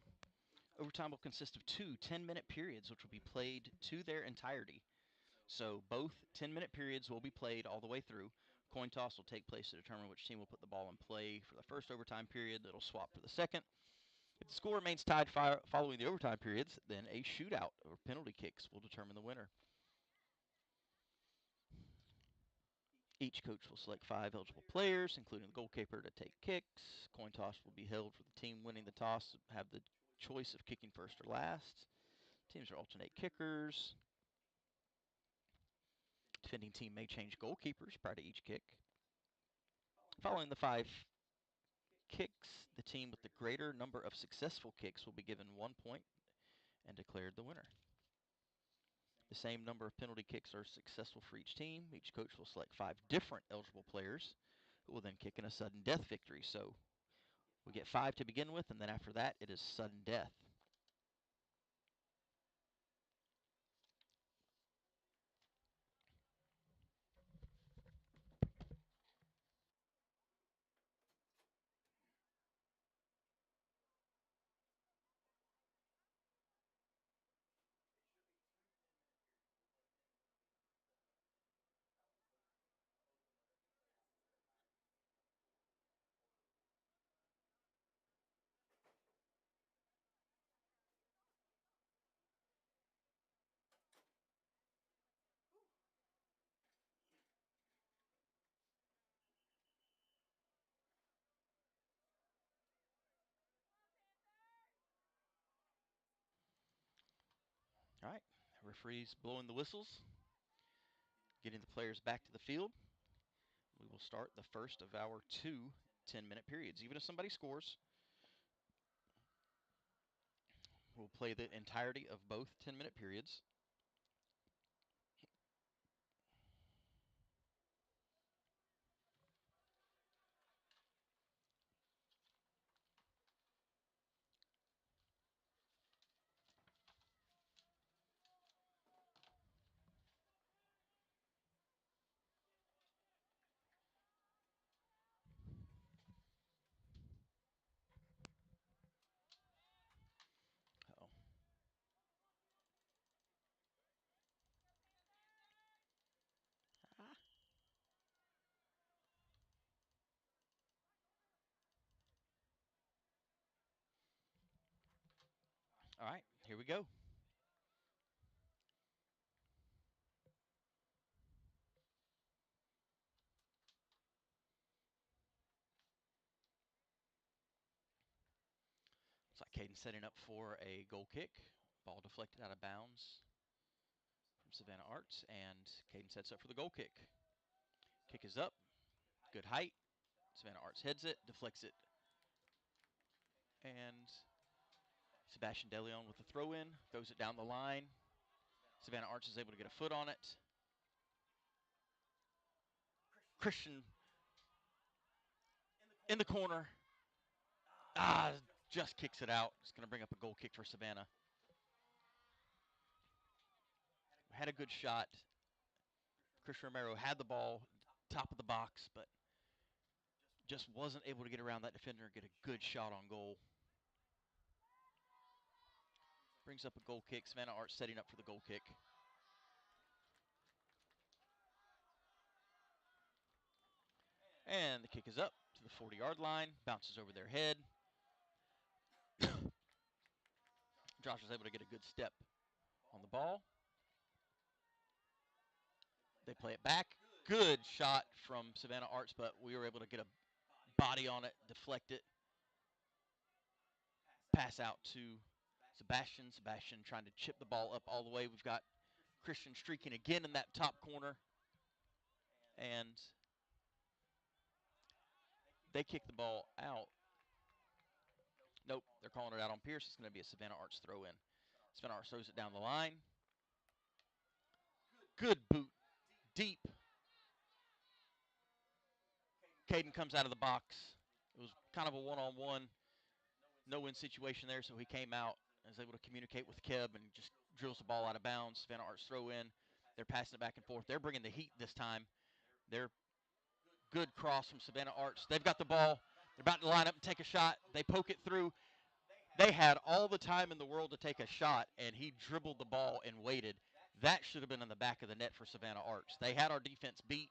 Overtime will consist of two 10-minute periods, which will be played to their entirety. So both 10-minute periods will be played all the way through. Coin toss will take place to determine which team will put the ball in play for the first overtime period. It'll swap for the second. If the score remains tied following the overtime periods, then a shootout or penalty kicks will determine the winner. Each coach will select 5 eligible players, including the goalkeeper, to take kicks. Coin toss will be held for the team winning the toss to have the choice of kicking first or last. Teams will alternate kickers. Defending team may change goalkeepers prior to each kick. Following the 5 kicks, the team with the greater number of successful kicks will be given 1 point and declared the winner. The same number of penalty kicks are successful for each team. Each coach will select 5 different eligible players who will then kick in a sudden death victory. So we get 5 to begin with, and then after that, it is sudden death. All right, referees blowing the whistles, getting the players back to the field. We will start the first of our 2 10-minute periods. Even if somebody scores, we'll play the entirety of both 10-minute periods. Uh-oh. Ah. All right, here we go. Looks like Caden setting up for a goal kick. Ball deflected out of bounds from Savannah Arts, and Caden sets up for the goal kick. Kick is up, good height. Savannah Arts heads it, deflects it, and Sebastian DeLeon with the throw in, throws it down the line. Savannah Arts is able to get a foot on it. Christian in the corner. Just kicks it out. It's going to bring up a goal kick for Savannah. Had a good shot. Christian Romero had the ball, top of the box, but just wasn't able to get around that defender and get a good shot on goal. Brings up a goal kick. Savannah Arts setting up for the goal kick. And the kick is up to the 40-yard line. Bounces over their head. Josh was able to get a good step on the ball. They play it back. Good shot from Savannah Arts, but we were able to get a body on it, deflect it. Pass out to Sebastian. Sebastian trying to chip the ball up all the way. We've got Christian streaking again in that top corner. And they kick the ball out. Nope, they're calling it out on Pierce. It's going to be a Savannah Arts throw in. Savannah Arts throws it down the line. Good boot, deep. Caden comes out of the box. It was kind of a one-on-one, no-win situation there, so he came out and was able to communicate with Keb and just drills the ball out of bounds. Savannah Arts throw in. They're passing it back and forth. They're bringing the heat this time. They're good cross from Savannah Arts. They've got the ball. They're about to line up and take a shot. They poke it through. They had all the time in the world to take a shot, and he dribbled the ball and waited. That should have been in the back of the net for Savannah Arts. They had our defense beat.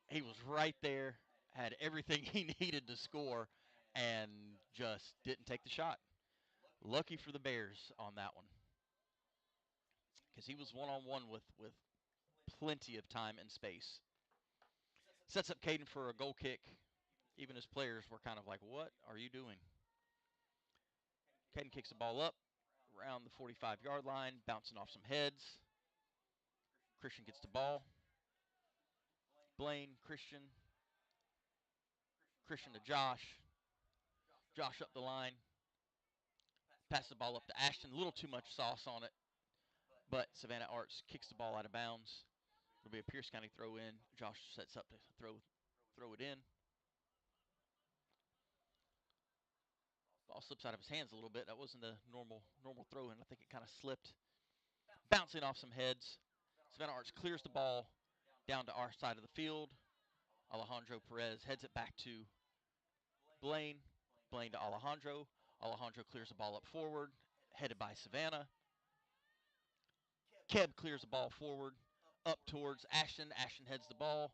He was right there, had everything he needed to score, and just didn't take the shot. Lucky for the Bears on that one, because he was one-on-one with plenty of time and space. Sets up Caden for a goal kick. Even his players were kind of like, what are you doing? Caden kicks the ball up around the 45-yard line, bouncing off some heads. Christian gets the ball. Blaine, Christian to Josh. Josh up the line. Passes the ball up to Ashton. A little too much sauce on it. But Savannah Arts kicks the ball out of bounds. It'll be a Pierce County throw in. Josh sets up to throw it in. Ball slips out of his hands a little bit. That wasn't a normal throw in. I think it kind of slipped. Bouncing off some heads. Savannah Arts clears the ball down to our side of the field. Alejandro Perez heads it back to Blaine. Blaine to Alejandro. Alejandro clears the ball up forward, headed by Savannah. Keb clears the ball forward, up towards Ashton. Ashton heads the ball.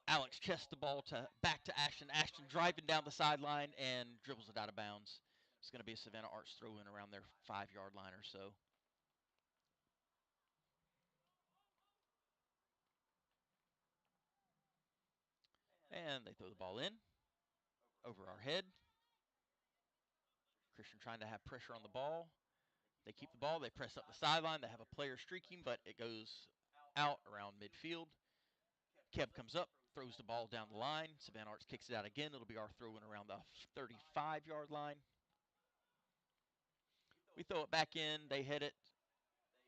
Alex chests the ball back to Ashton. Ashton driving down the sideline and dribbles it out of bounds. It's going to be a Savannah Arts throw-in around their 5-yard line or so. And they throw the ball in, over our head. Christian trying to have pressure on the ball. They keep the ball. They press up the sideline. They have a player streaking, but it goes out around midfield. Keb comes up, throws the ball down the line. Savannah Arts kicks it out again. It'll be our throw-in around the 35-yard line. We throw it back in. They hit it.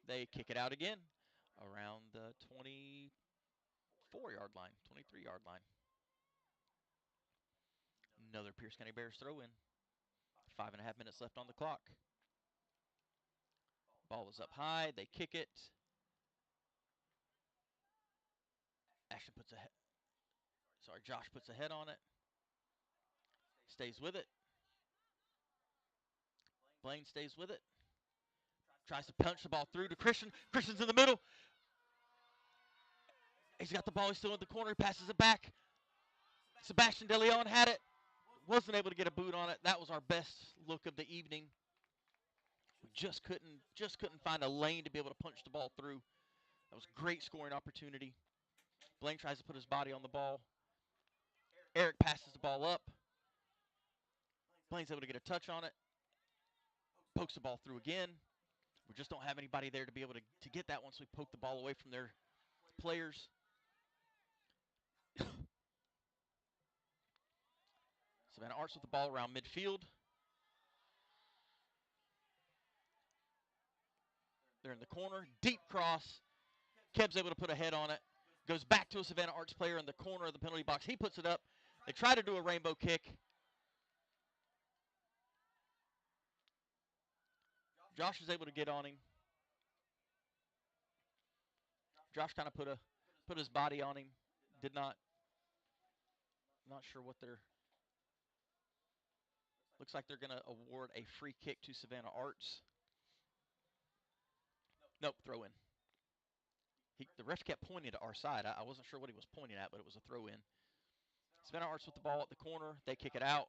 They kick it out again around the 24-yard line, 23-yard line. Another Pierce County Bears throw-in. 5.5 minutes left on the clock. Ball is up high. They kick it. Josh puts a head on it. Stays with it. Blaine stays with it. Tries to punch the ball through to Christian. Christian's in the middle. He's got the ball. He's still in the corner. He passes it back. Sebastian De Leon had it. Wasn't able to get a boot on it. That was our best look of the evening. We just couldn't find a lane to be able to punch the ball through. That was a great scoring opportunity. Blaine tries to put his body on the ball. Eric passes the ball up. Blaine's able to get a touch on it. Pokes the ball through again. We just don't have anybody there to be able to get that once we poke the ball away from their players. Savannah Arts with the ball around midfield. They're in the corner. Deep cross. Keb's able to put a head on it. Goes back to a Savannah Arts player in the corner of the penalty box. He puts it up. They try to do a rainbow kick. Josh is able to get on him. Josh kind of put his body on him. Did not. Not sure what they're. Looks like they're going to award a free kick to Savannah Arts. Nope, throw in. The ref kept pointing to our side. I wasn't sure what he was pointing at, but it was a throw in. Savannah Arts with the ball at the corner. They kick it out.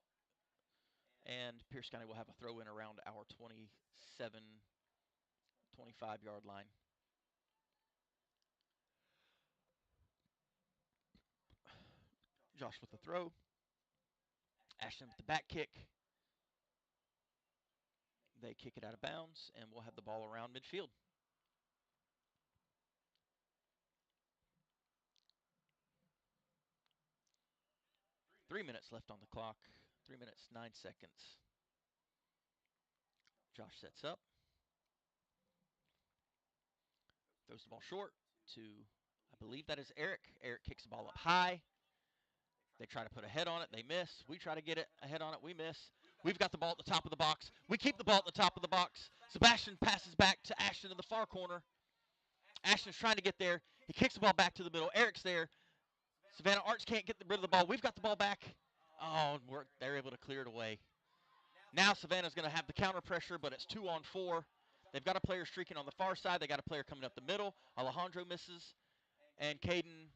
And Pierce County will have a throw in around our 27, 25-yard line. Josh with the throw. Ashton with the back kick. They kick it out of bounds, and we'll have the ball around midfield. Three minutes left on the clock. 3 minutes, 9 seconds. Josh sets up. Throws the ball short to, I believe that is Eric. Eric kicks the ball up high. They try to put a head on it. They miss. We try to get a head on it. We miss. We've got the ball at the top of the box. We keep the ball at the top of the box. Sebastian passes back to Ashton in the far corner. Ashton's trying to get there. He kicks the ball back to the middle. Eric's there. Savannah Arts can't get rid of the ball. We've got the ball back. Oh, they're able to clear it away. Now Savannah's going to have the counter pressure, but it's 2-on-4. They've got a player streaking on the far side. They got a player coming up the middle. Alejandro misses, and Caden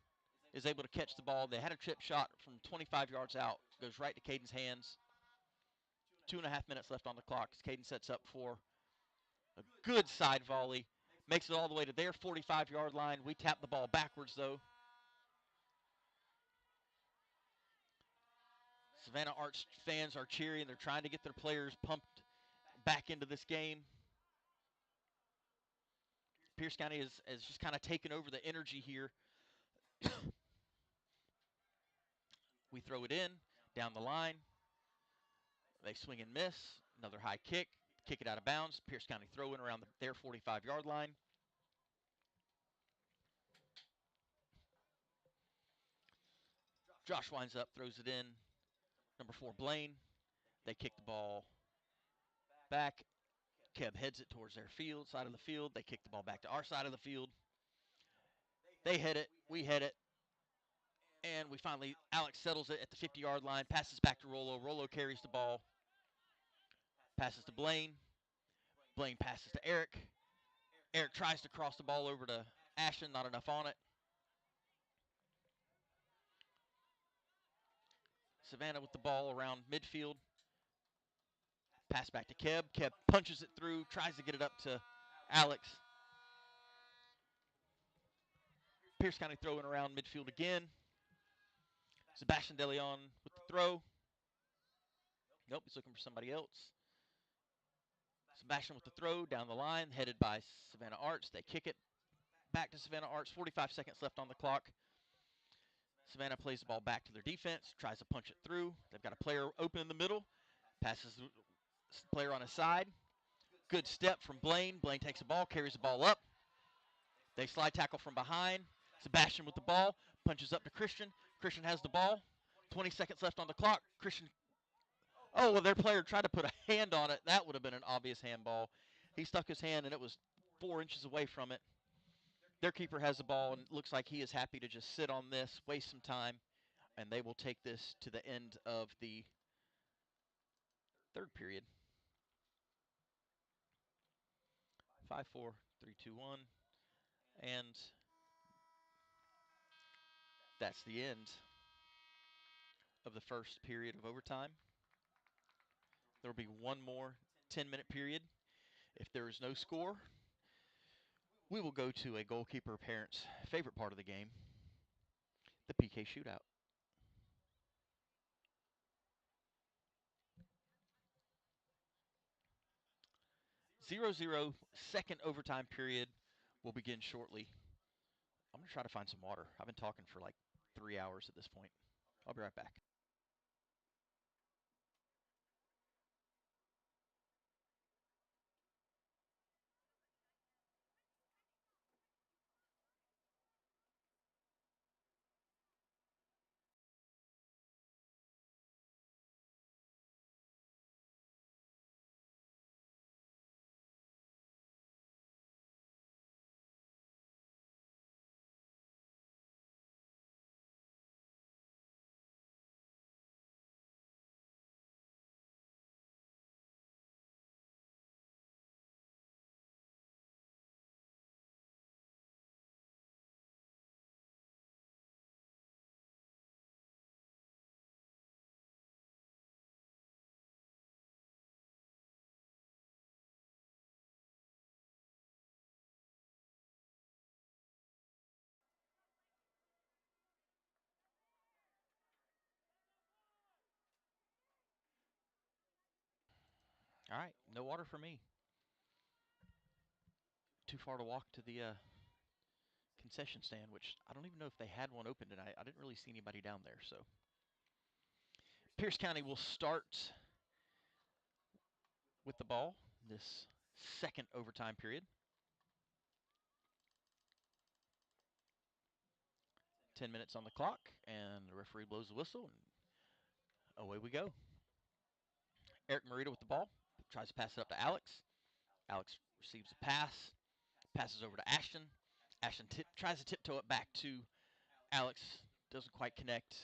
is able to catch the ball. They had a chip shot from 25 yards out. Goes right to Caden's hands. 2.5 minutes left on the clock as Caden sets up for a good side volley. Makes it all the way to their 45-yard line. We tap the ball backwards, though. Savannah Arts fans are cheering. They're trying to get their players pumped back into this game. Pierce County has just kind of taken over the energy here. We throw it in, down the line. They swing and miss. Another high kick. Kick it out of bounds. Pierce County throw in around their 45-yard line. Josh winds up, throws it in. Number 4, Blaine. They kick the ball back. Keb heads it towards their field, side of the field. They kick the ball back to our side of the field. They hit it. We hit it. And we finally, Alex settles it at the 50-yard line. Passes back to Rolo. Rolo carries the ball. Passes to Blaine. Blaine passes to Eric. Eric tries to cross the ball over to Ashton. Not enough on it. Savannah with the ball around midfield. Pass back to Keb. Keb punches it through. Tries to get it up to Alex. Pierce County throwing around midfield again. Sebastian DeLeon with the throw. Nope, he's looking for somebody else. Sebastian with the throw down the line, headed by Savannah Arts. They kick it back to Savannah Arts. 45 seconds left on the clock. Savannah plays the ball back to their defense, tries to punch it through. They've got a player open in the middle, passes the player on his side. Good step from Blaine. Blaine takes the ball, carries the ball up. They slide tackle from behind. Sebastian with the ball, punches up to Christian. Christian has the ball. 20 seconds left on the clock. Christian, oh, well, their player tried to put a hand on it. That would have been an obvious handball. He stuck his hand, and it was 4 inches away from it. Their keeper has the ball, and it looks like he is happy to just sit on this, waste some time, and they will take this to the end of the third period. 5, 4, 3, 2, 1, and that's the end of the first period of overtime. There will be one more 10-minute period. If there is no score, we will go to a goalkeeper parent's favorite part of the game, the PK shootout. 0-0, second overtime period will begin shortly. I'm going to try to find some water. I've been talking for like 3 hours at this point. I'll be right back. All right, no water for me. Too far to walk to the concession stand, which I don't even know if they had one open tonight. I didn't really see anybody down there. So Pierce County will start with the ball this second overtime period. 10 minutes on the clock, and the referee blows the whistle, and away we go. Eric Morita with the ball, tries to pass it up to Alex. Alex receives a pass, passes over to Ashton. Ashton tries to tiptoe it back to Alex, doesn't quite connect.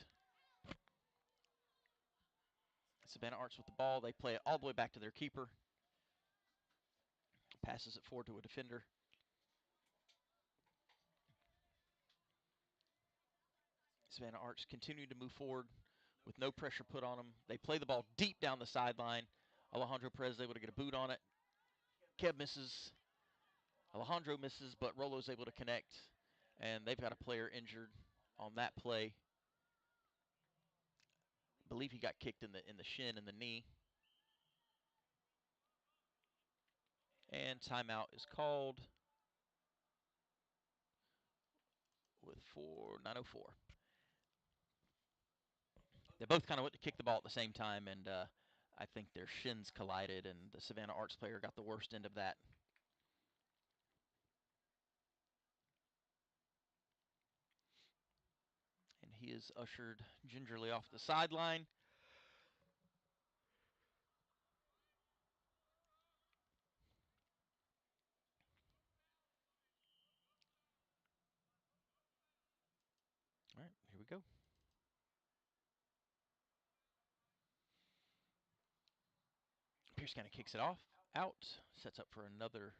Savannah Arts with the ball. They play it all the way back to their keeper. Passes it forward to a defender. Savannah Arts continue to move forward with no pressure put on them. They play the ball deep down the sideline. Alejandro Perez is able to get a boot on it. Kev misses. Alejandro misses, but Rolo's able to connect. And they've got a player injured on that play. I believe he got kicked in the shin and the knee. And timeout is called with 9:04. They both kind of went to kick the ball at the same time, and I think their shins collided, and the Savannah Arts player got the worst end of that. And he is ushered gingerly off the sideline. All right, here we go. Pierce kind of kicks it out, sets up for another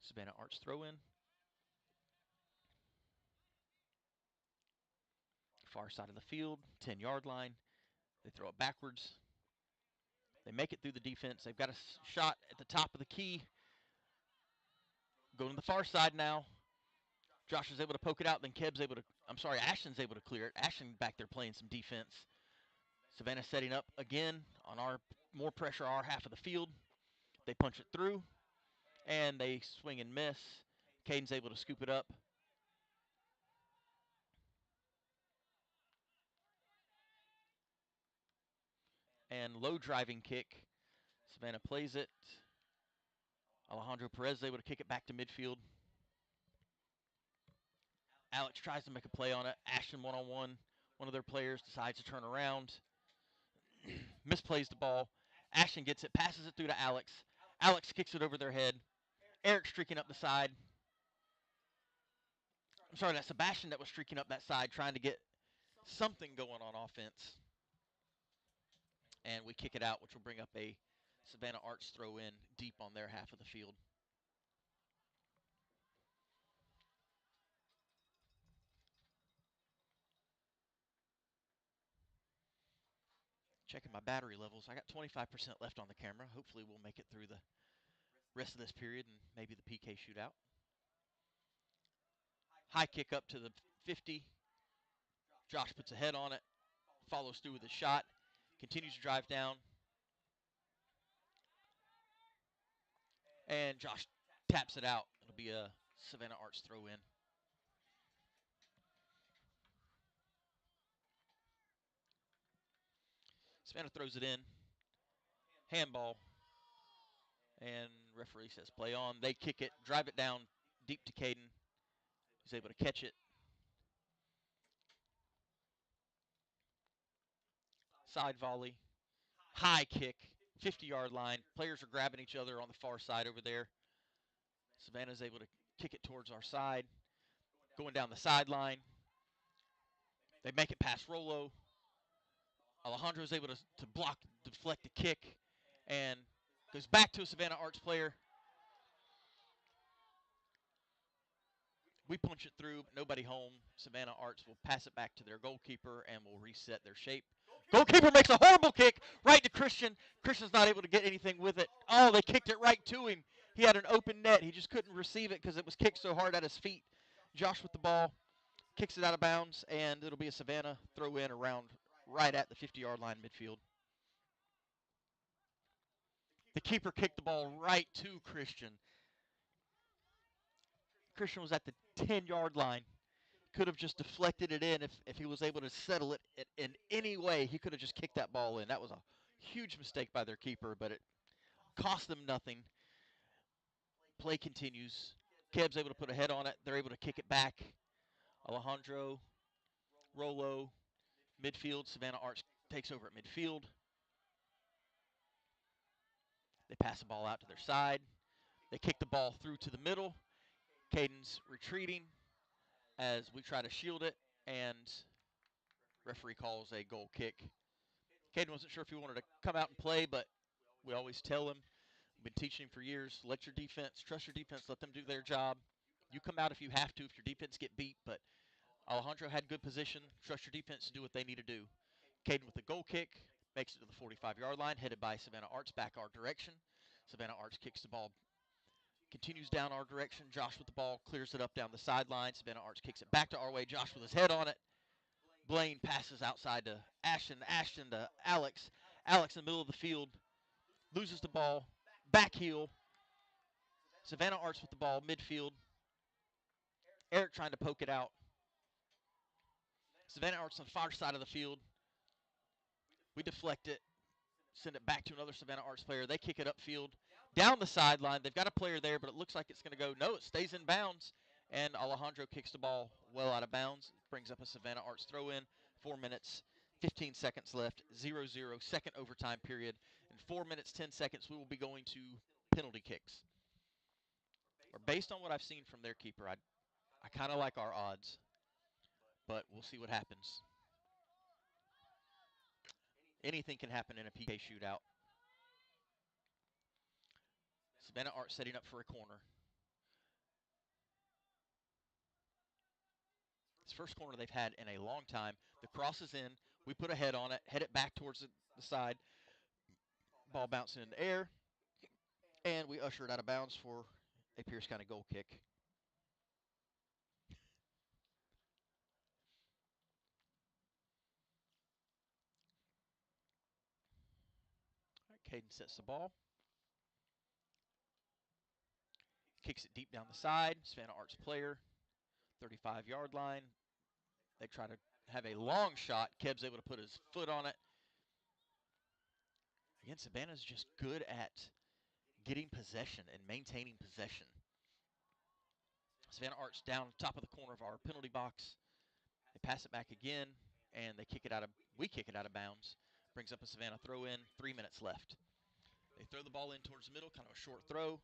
Savannah Arts throw-in. Far side of the field, 10-yard line. They throw it backwards. They make it through the defense. They've got a shot at the top of the key. Going to the far side now. Josh is able to poke it out. Then Ashton's able to clear it. Ashton back there playing some defense. Savannah setting up again on our more pressure, our half of the field. They punch it through, and they swing and miss. Caden's able to scoop it up. And low driving kick. Savannah plays it. Alejandro Perez is able to kick it back to midfield. Alex tries to make a play on it. Ashton one-on-one. One of their players decides to turn around. Misplays the ball. Ashton gets it, passes it through to Alex. Alex kicks it over their head. Eric streaking up the side. I'm sorry, that's Sebastian that was streaking up that side trying to get something going on offense. And we kick it out, which will bring up a Savannah Arts throw in deep on their half of the field. Checking my battery levels. I got 25% left on the camera. Hopefully we'll make it through the rest of this period and maybe the PK shootout. High kick up to the 50. Josh puts a head on it, follows through with a shot, continues to drive down. And Josh taps it out. It'll be a Savannah Arts throw in. Savannah throws it in. Handball. And referee says play on. They kick it, drive it down deep to Caden. He's able to catch it. Side volley. High kick. 50-yard line. Players are grabbing each other on the far side over there. Savannah's able to kick it towards our side. Going down the sideline. They make it past Rolo. Alejandro's able to block, deflect the kick, and goes back to a Savannah Arts player. We punch it through, but nobody home. Savannah Arts will pass it back to their goalkeeper and will reset their shape. Goalkeeper makes a horrible kick right to Christian. Christian's not able to get anything with it. Oh, they kicked it right to him. He had an open net. He just couldn't receive it because it was kicked so hard at his feet. Josh with the ball, kicks it out of bounds, and it'll be a Savannah throw in around right at the 50-yard line midfield. The keeper kicked the ball right to Christian. Christian was at the 10-yard line. Could have just deflected it in if he was able to settle it in any way. He could have just kicked that ball in. That was a huge mistake by their keeper, but it cost them nothing. Play continues. Kev's able to put a head on it. They're able to kick it back. Alejandro, Rolo, midfield. Savannah Arts takes over at midfield. They pass the ball out to their side. They kick the ball through to the middle. Caden's retreating as we try to shield it, and referee calls a goal kick. Caden wasn't sure if he wanted to come out and play, but we always tell him, we've been teaching him for years, let your defense, trust your defense, let them do their job. You come out if you have to, if your defense get beat, but Alejandro had good position. Trust your defense to do what they need to do. Caden with the goal kick, makes it to the 45-yard line, headed by Savannah Arts back our direction. Savannah Arts kicks the ball, continues down our direction. Josh with the ball, clears it up down the sideline. Savannah Arts kicks it back to our way. Josh with his head on it. Blaine passes outside to Ashton. Ashton to Alex. Alex in the middle of the field, loses the ball, back heel. Savannah Arts with the ball, midfield. Eric trying to poke it out. Savannah Arts on the far side of the field. We deflect it, send it back to another Savannah Arts player. They kick it upfield, down the sideline. They've got a player there, but it looks like it's going to go. No, it stays in bounds, and Alejandro kicks the ball well out of bounds. Brings up a Savannah Arts throw-in. 4 minutes, 15 seconds left, 0-0, second overtime period. In 4 minutes, 10 seconds, we will be going to penalty kicks. Or based on what I've seen from their keeper, I kind of like our odds, but we'll see what happens. Anything can happen in a PK shootout. Savannah Arts setting up for a corner. It's first corner they've had in a long time. The cross is in. We put a head on it, head it back towards the side. Ball bouncing in the air. And we usher it out of bounds for a Pierce County goal kick. All right, Caden sets the ball. Kicks it deep down the side. Savannah Arts player, 35-yard line. They try to have a long shot. Keb's able to put his foot on it. Again, Savannah's just good at getting possession and maintaining possession. Savannah Arts down top of the corner of our penalty box. They pass it back again, and we kick it out of bounds. Brings up a Savannah throw in, 3 minutes left. They throw the ball in towards the middle, kind of a short throw.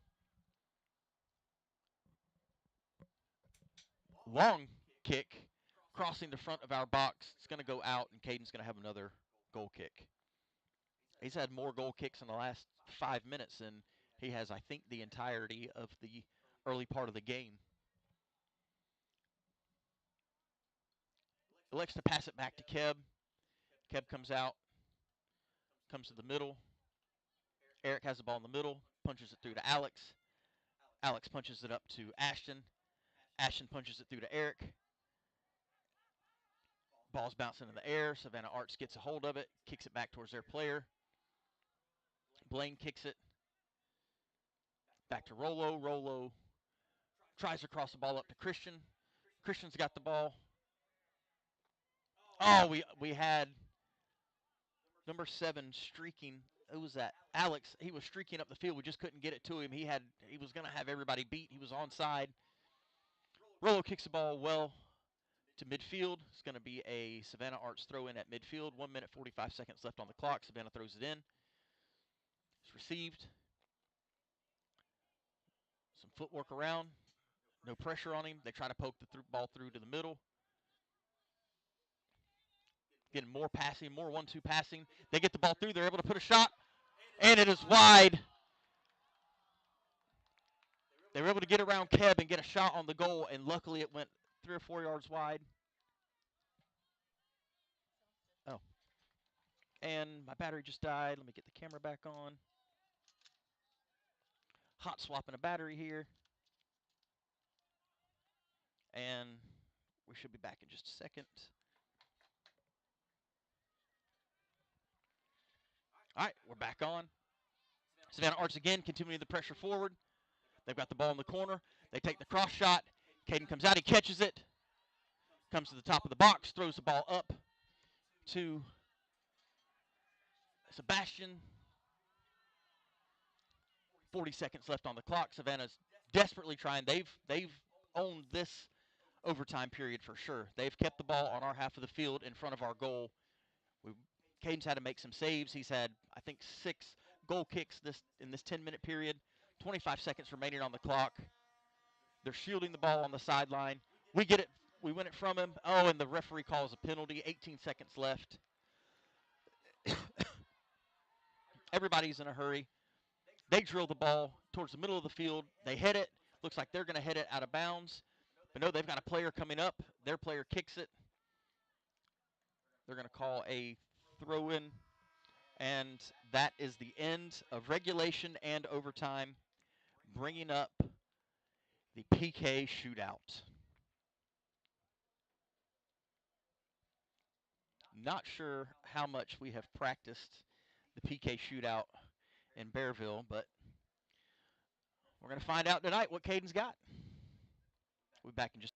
Long kick, crossing the front of our box. It's going to go out, and Caden's going to have another goal kick. He's had more goal kicks in the last 5 minutes than he has, I think, the entirety of the early part of the game. Elects to pass it back to Keb. Keb comes out, comes to the middle. Eric has the ball in the middle, punches it through to Alex. Alex punches it up to Ashton. Ashton punches it through to Eric. Ball's bouncing in the air. Savannah Arts gets a hold of it, kicks it back towards their player. Blaine kicks it back to Rolo. Rolo tries to cross the ball up to Christian. Christian's got the ball. Oh, we had number 7 streaking. Who was that? Alex. He was streaking up the field. We just couldn't get it to him. He was going to have everybody beat. He was onside. Rolo kicks the ball well to midfield. It's going to be a Savannah Arts throw in at midfield. 1 minute, 45 seconds left on the clock. Savannah throws it in. It's received. Some footwork around. No pressure on him. They try to poke the ball through to the middle. Getting more passing, more 1-2 passing. They get the ball through. They're able to put a shot, and it is wide. They were able to get around Keb and get a shot on the goal, and luckily it went 3 or 4 yards wide. Oh. And my battery just died. Let me get the camera back on. Hot swapping a battery here. And we should be back in just a second. All right, we're back on. Savannah Arts again, continuing the pressure forward. They've got the ball in the corner. They take the cross shot. Caden comes out. He catches it. Comes to the top of the box. Throws the ball up to Sebastian. 40 seconds left on the clock. Savannah's desperately trying. They've owned this overtime period for sure. They've kept the ball on our half of the field in front of our goal. Caden's had to make some saves. He's had, I think, 6 goal kicks in this 10-minute period. 25 seconds remaining on the clock. They're shielding the ball on the sideline. We get it. We win it from him. Oh, and the referee calls a penalty. 18 seconds left. Everybody's in a hurry. They drill the ball towards the middle of the field. They hit it. Looks like they're going to hit it out of bounds. But no, they've got a player coming up. Their player kicks it. They're going to call a throw in. And that is the end of regulation and overtime, bringing up the PK shootout. Not sure how much we have practiced the PK shootout in Bearville, but we're going to find out tonight what Caden's got. We'll be back in just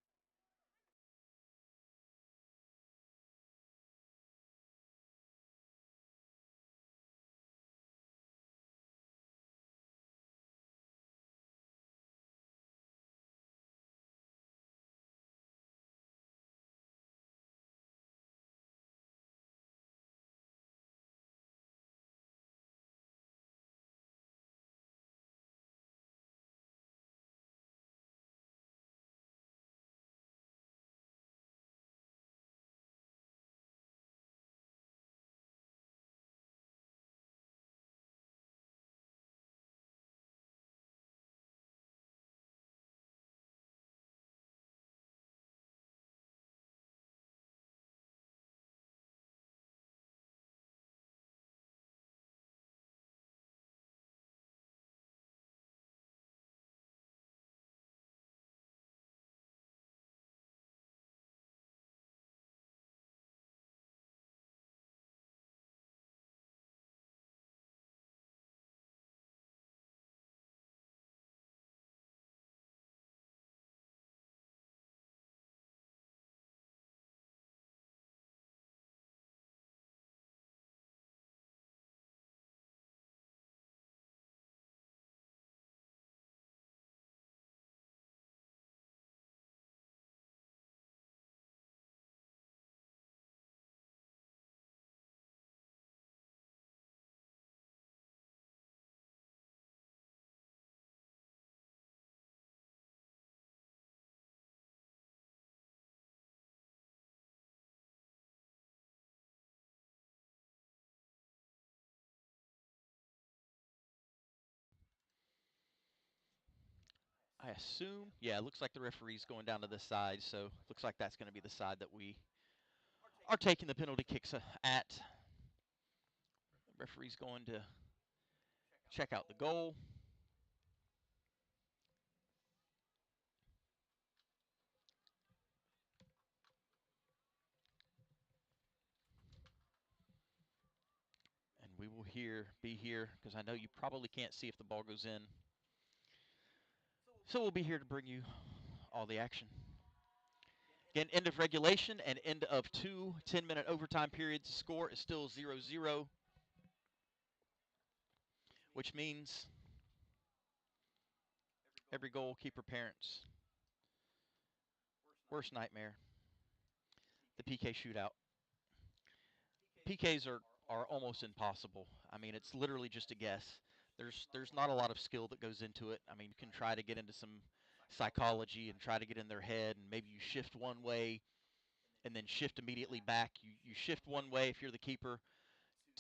I assume, yeah, it looks like the referee's going down to this side, so looks like that's going to be the side that we are taking the penalty kicks at. The referee's going to check out the goal. And we will be here, because I know you probably can't see if the ball goes in. So we'll be here to bring you all the action. Again, end of regulation and end of 2 10-minute overtime periods. The score is still 0-0, which means every goalkeeper parent's worst nightmare, the PK shootout. PKs are almost impossible. I mean, it's literally just a guess. There's not a lot of skill that goes into it. I mean, you can try to get into some psychology and try to get in their head, and maybe you shift one way and then shift immediately back. You shift one way if you're the keeper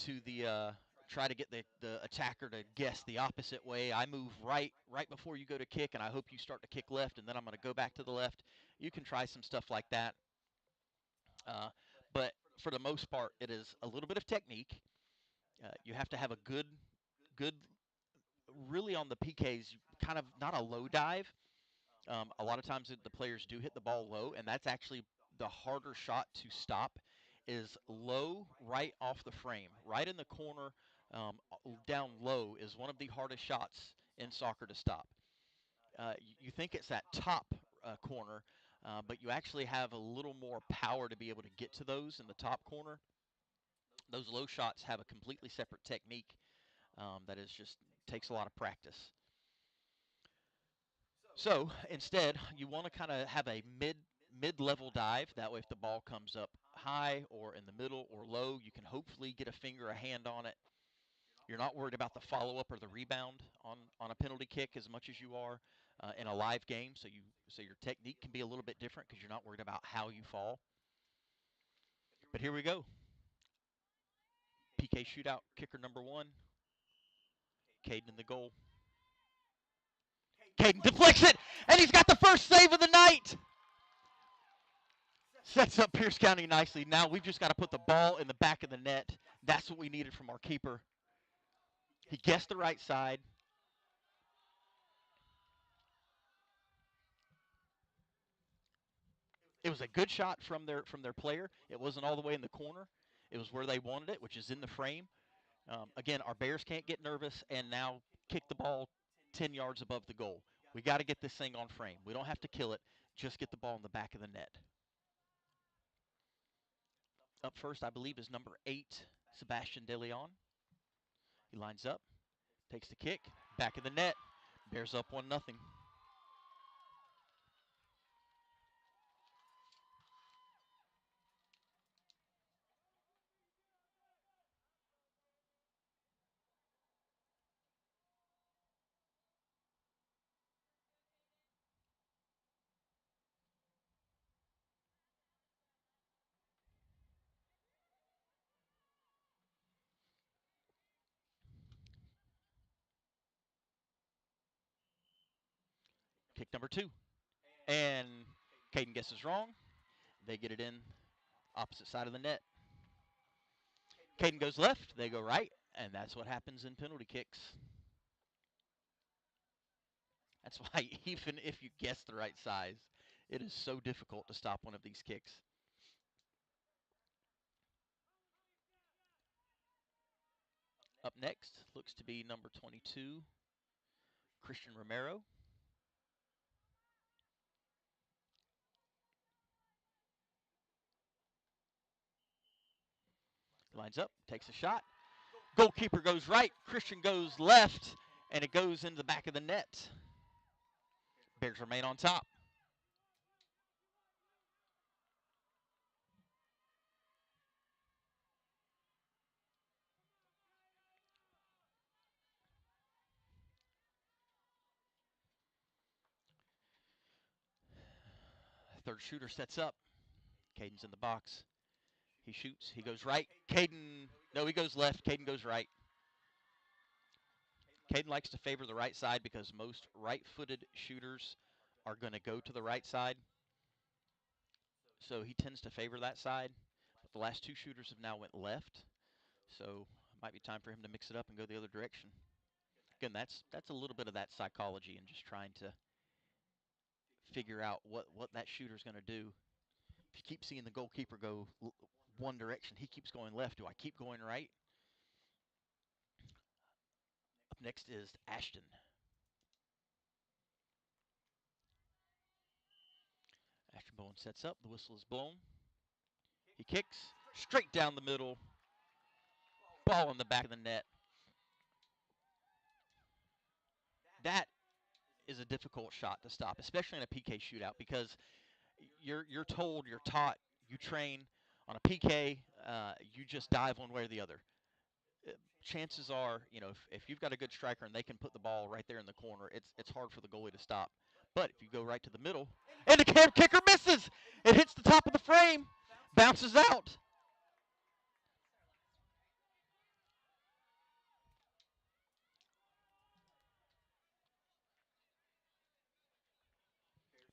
to the try to get the attacker to guess the opposite way. I move right before you go to kick, and I hope you start to kick left, and then I'm going to go back to the left. You can try some stuff like that. But for the most part, it is a little bit of technique. You have to have a good, really on the PKs, kind of not a low dive. A lot of times the players do hit the ball low, and that's actually the harder shot to stop. Is low right off the frame, right in the corner, down low is one of the hardest shots in soccer to stop. You think it's that top corner, but you actually have a little more power to be able to get to those in the top corner. Those low shots have a completely separate technique that is just takes a lot of practice. So instead, you want to kind of have a mid-level dive. That way, if the ball comes up high or in the middle or low, you can hopefully get a finger, a hand on it. You're not worried about the follow-up or the rebound on a penalty kick as much as you are in a live game. So your technique can be a little bit different because you're not worried about how you fall. But here we go. PK shootout, kicker number 1. Caden in the goal. Caden deflects it, and he's got the first save of the night. Sets up Pierce County nicely. Now we've just got to put the ball in the back of the net. That's what we needed from our keeper. He guessed the right side. It was a good shot from their player. It wasn't all the way in the corner. It was where they wanted it, which is in the frame. Again, our Bears can't get nervous and now kick the ball 10 yards above the goal. We got to get this thing on frame. We don't have to kill it. Just get the ball in the back of the net. Up first, I believe, is number 8, Sebastian De Leon. He lines up, takes the kick, back of the net. Bears up 1-0. Kick number 2. And Caden guesses wrong. They get it in opposite side of the net. Caden goes left, they go right, and that's what happens in penalty kicks. That's why even if you guess the right size, it is so difficult to stop one of these kicks. Up next looks to be number 22, Christian Romero. Lines up, takes a shot. Goalkeeper goes right, Christian goes left, and it goes into the back of the net. Bears remain on top. Third shooter sets up. Caden's in the box. He shoots. He goes right. No, he goes left. Caden goes right. Caden likes to favor the right side because most right-footed shooters are going to go to the right side. So he tends to favor that side. But the last 2 shooters have now went left. So it might be time for him to mix it up and go the other direction. Again, that's a little bit of that psychology and just trying to figure out what that shooter's going to do. If you keep seeing the goalkeeper go one direction, he keeps going left. Do I keep going right? Up next is Ashton. Ashton Bowen sets up. The whistle is blown. He kicks straight down the middle. Ball in the back of the net. That is a difficult shot to stop, especially in a PK shootout, because you're told, you're taught, you train on a PK, you just dive one way or the other. Chances are, if you've got a good striker and they can put the ball right there in the corner, it's hard for the goalie to stop. But if you go right to the middle, and the kicker misses, it hits the top of the frame, bounces out.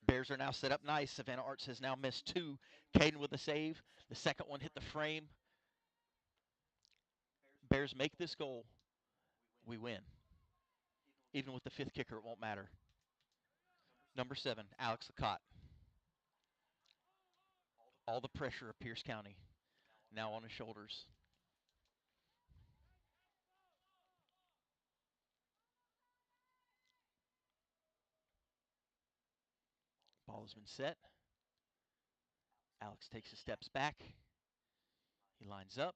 Bears are now set up nice. Savannah Arts has now missed 2. Caden with a save. The second one hit the frame. Bears make this goal. We win. Even with the 5th kicker, it won't matter. Number 7, Alex Lacotte. All the pressure of Pierce County now on his shoulders. Ball has been set. Alex takes his steps back. He lines up.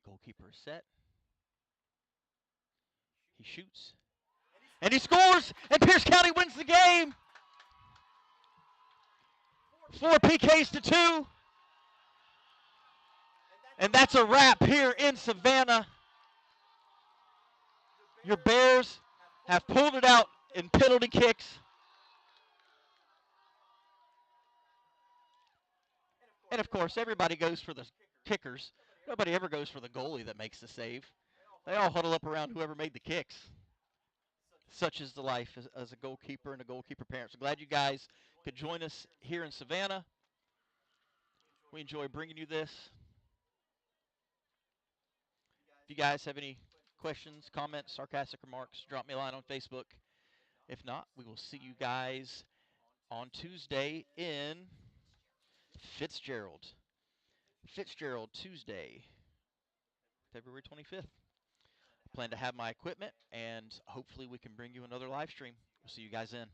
Goalkeeper is set. He shoots. And he scores! And Pierce County wins the game! 4 PKs to 2. And that's a wrap here in Savannah. Your Bears have pulled it out in penalty kicks. And of course, everybody goes for the kickers, Nobody ever goes for the goalie that makes the save. They all huddle up around whoever made the kicks. Such is the life as a goalkeeper and a goalkeeper parent. So glad you guys could join us here in Savannah. We enjoy bringing you this. If you guys have any questions, comments, sarcastic remarks, drop me a line on Facebook. If not, we will see you guys on Tuesday in Fitzgerald. Fitzgerald, Tuesday, February 25th. Plan to have my equipment, and hopefully we can bring you another live stream. We'll see you guys then.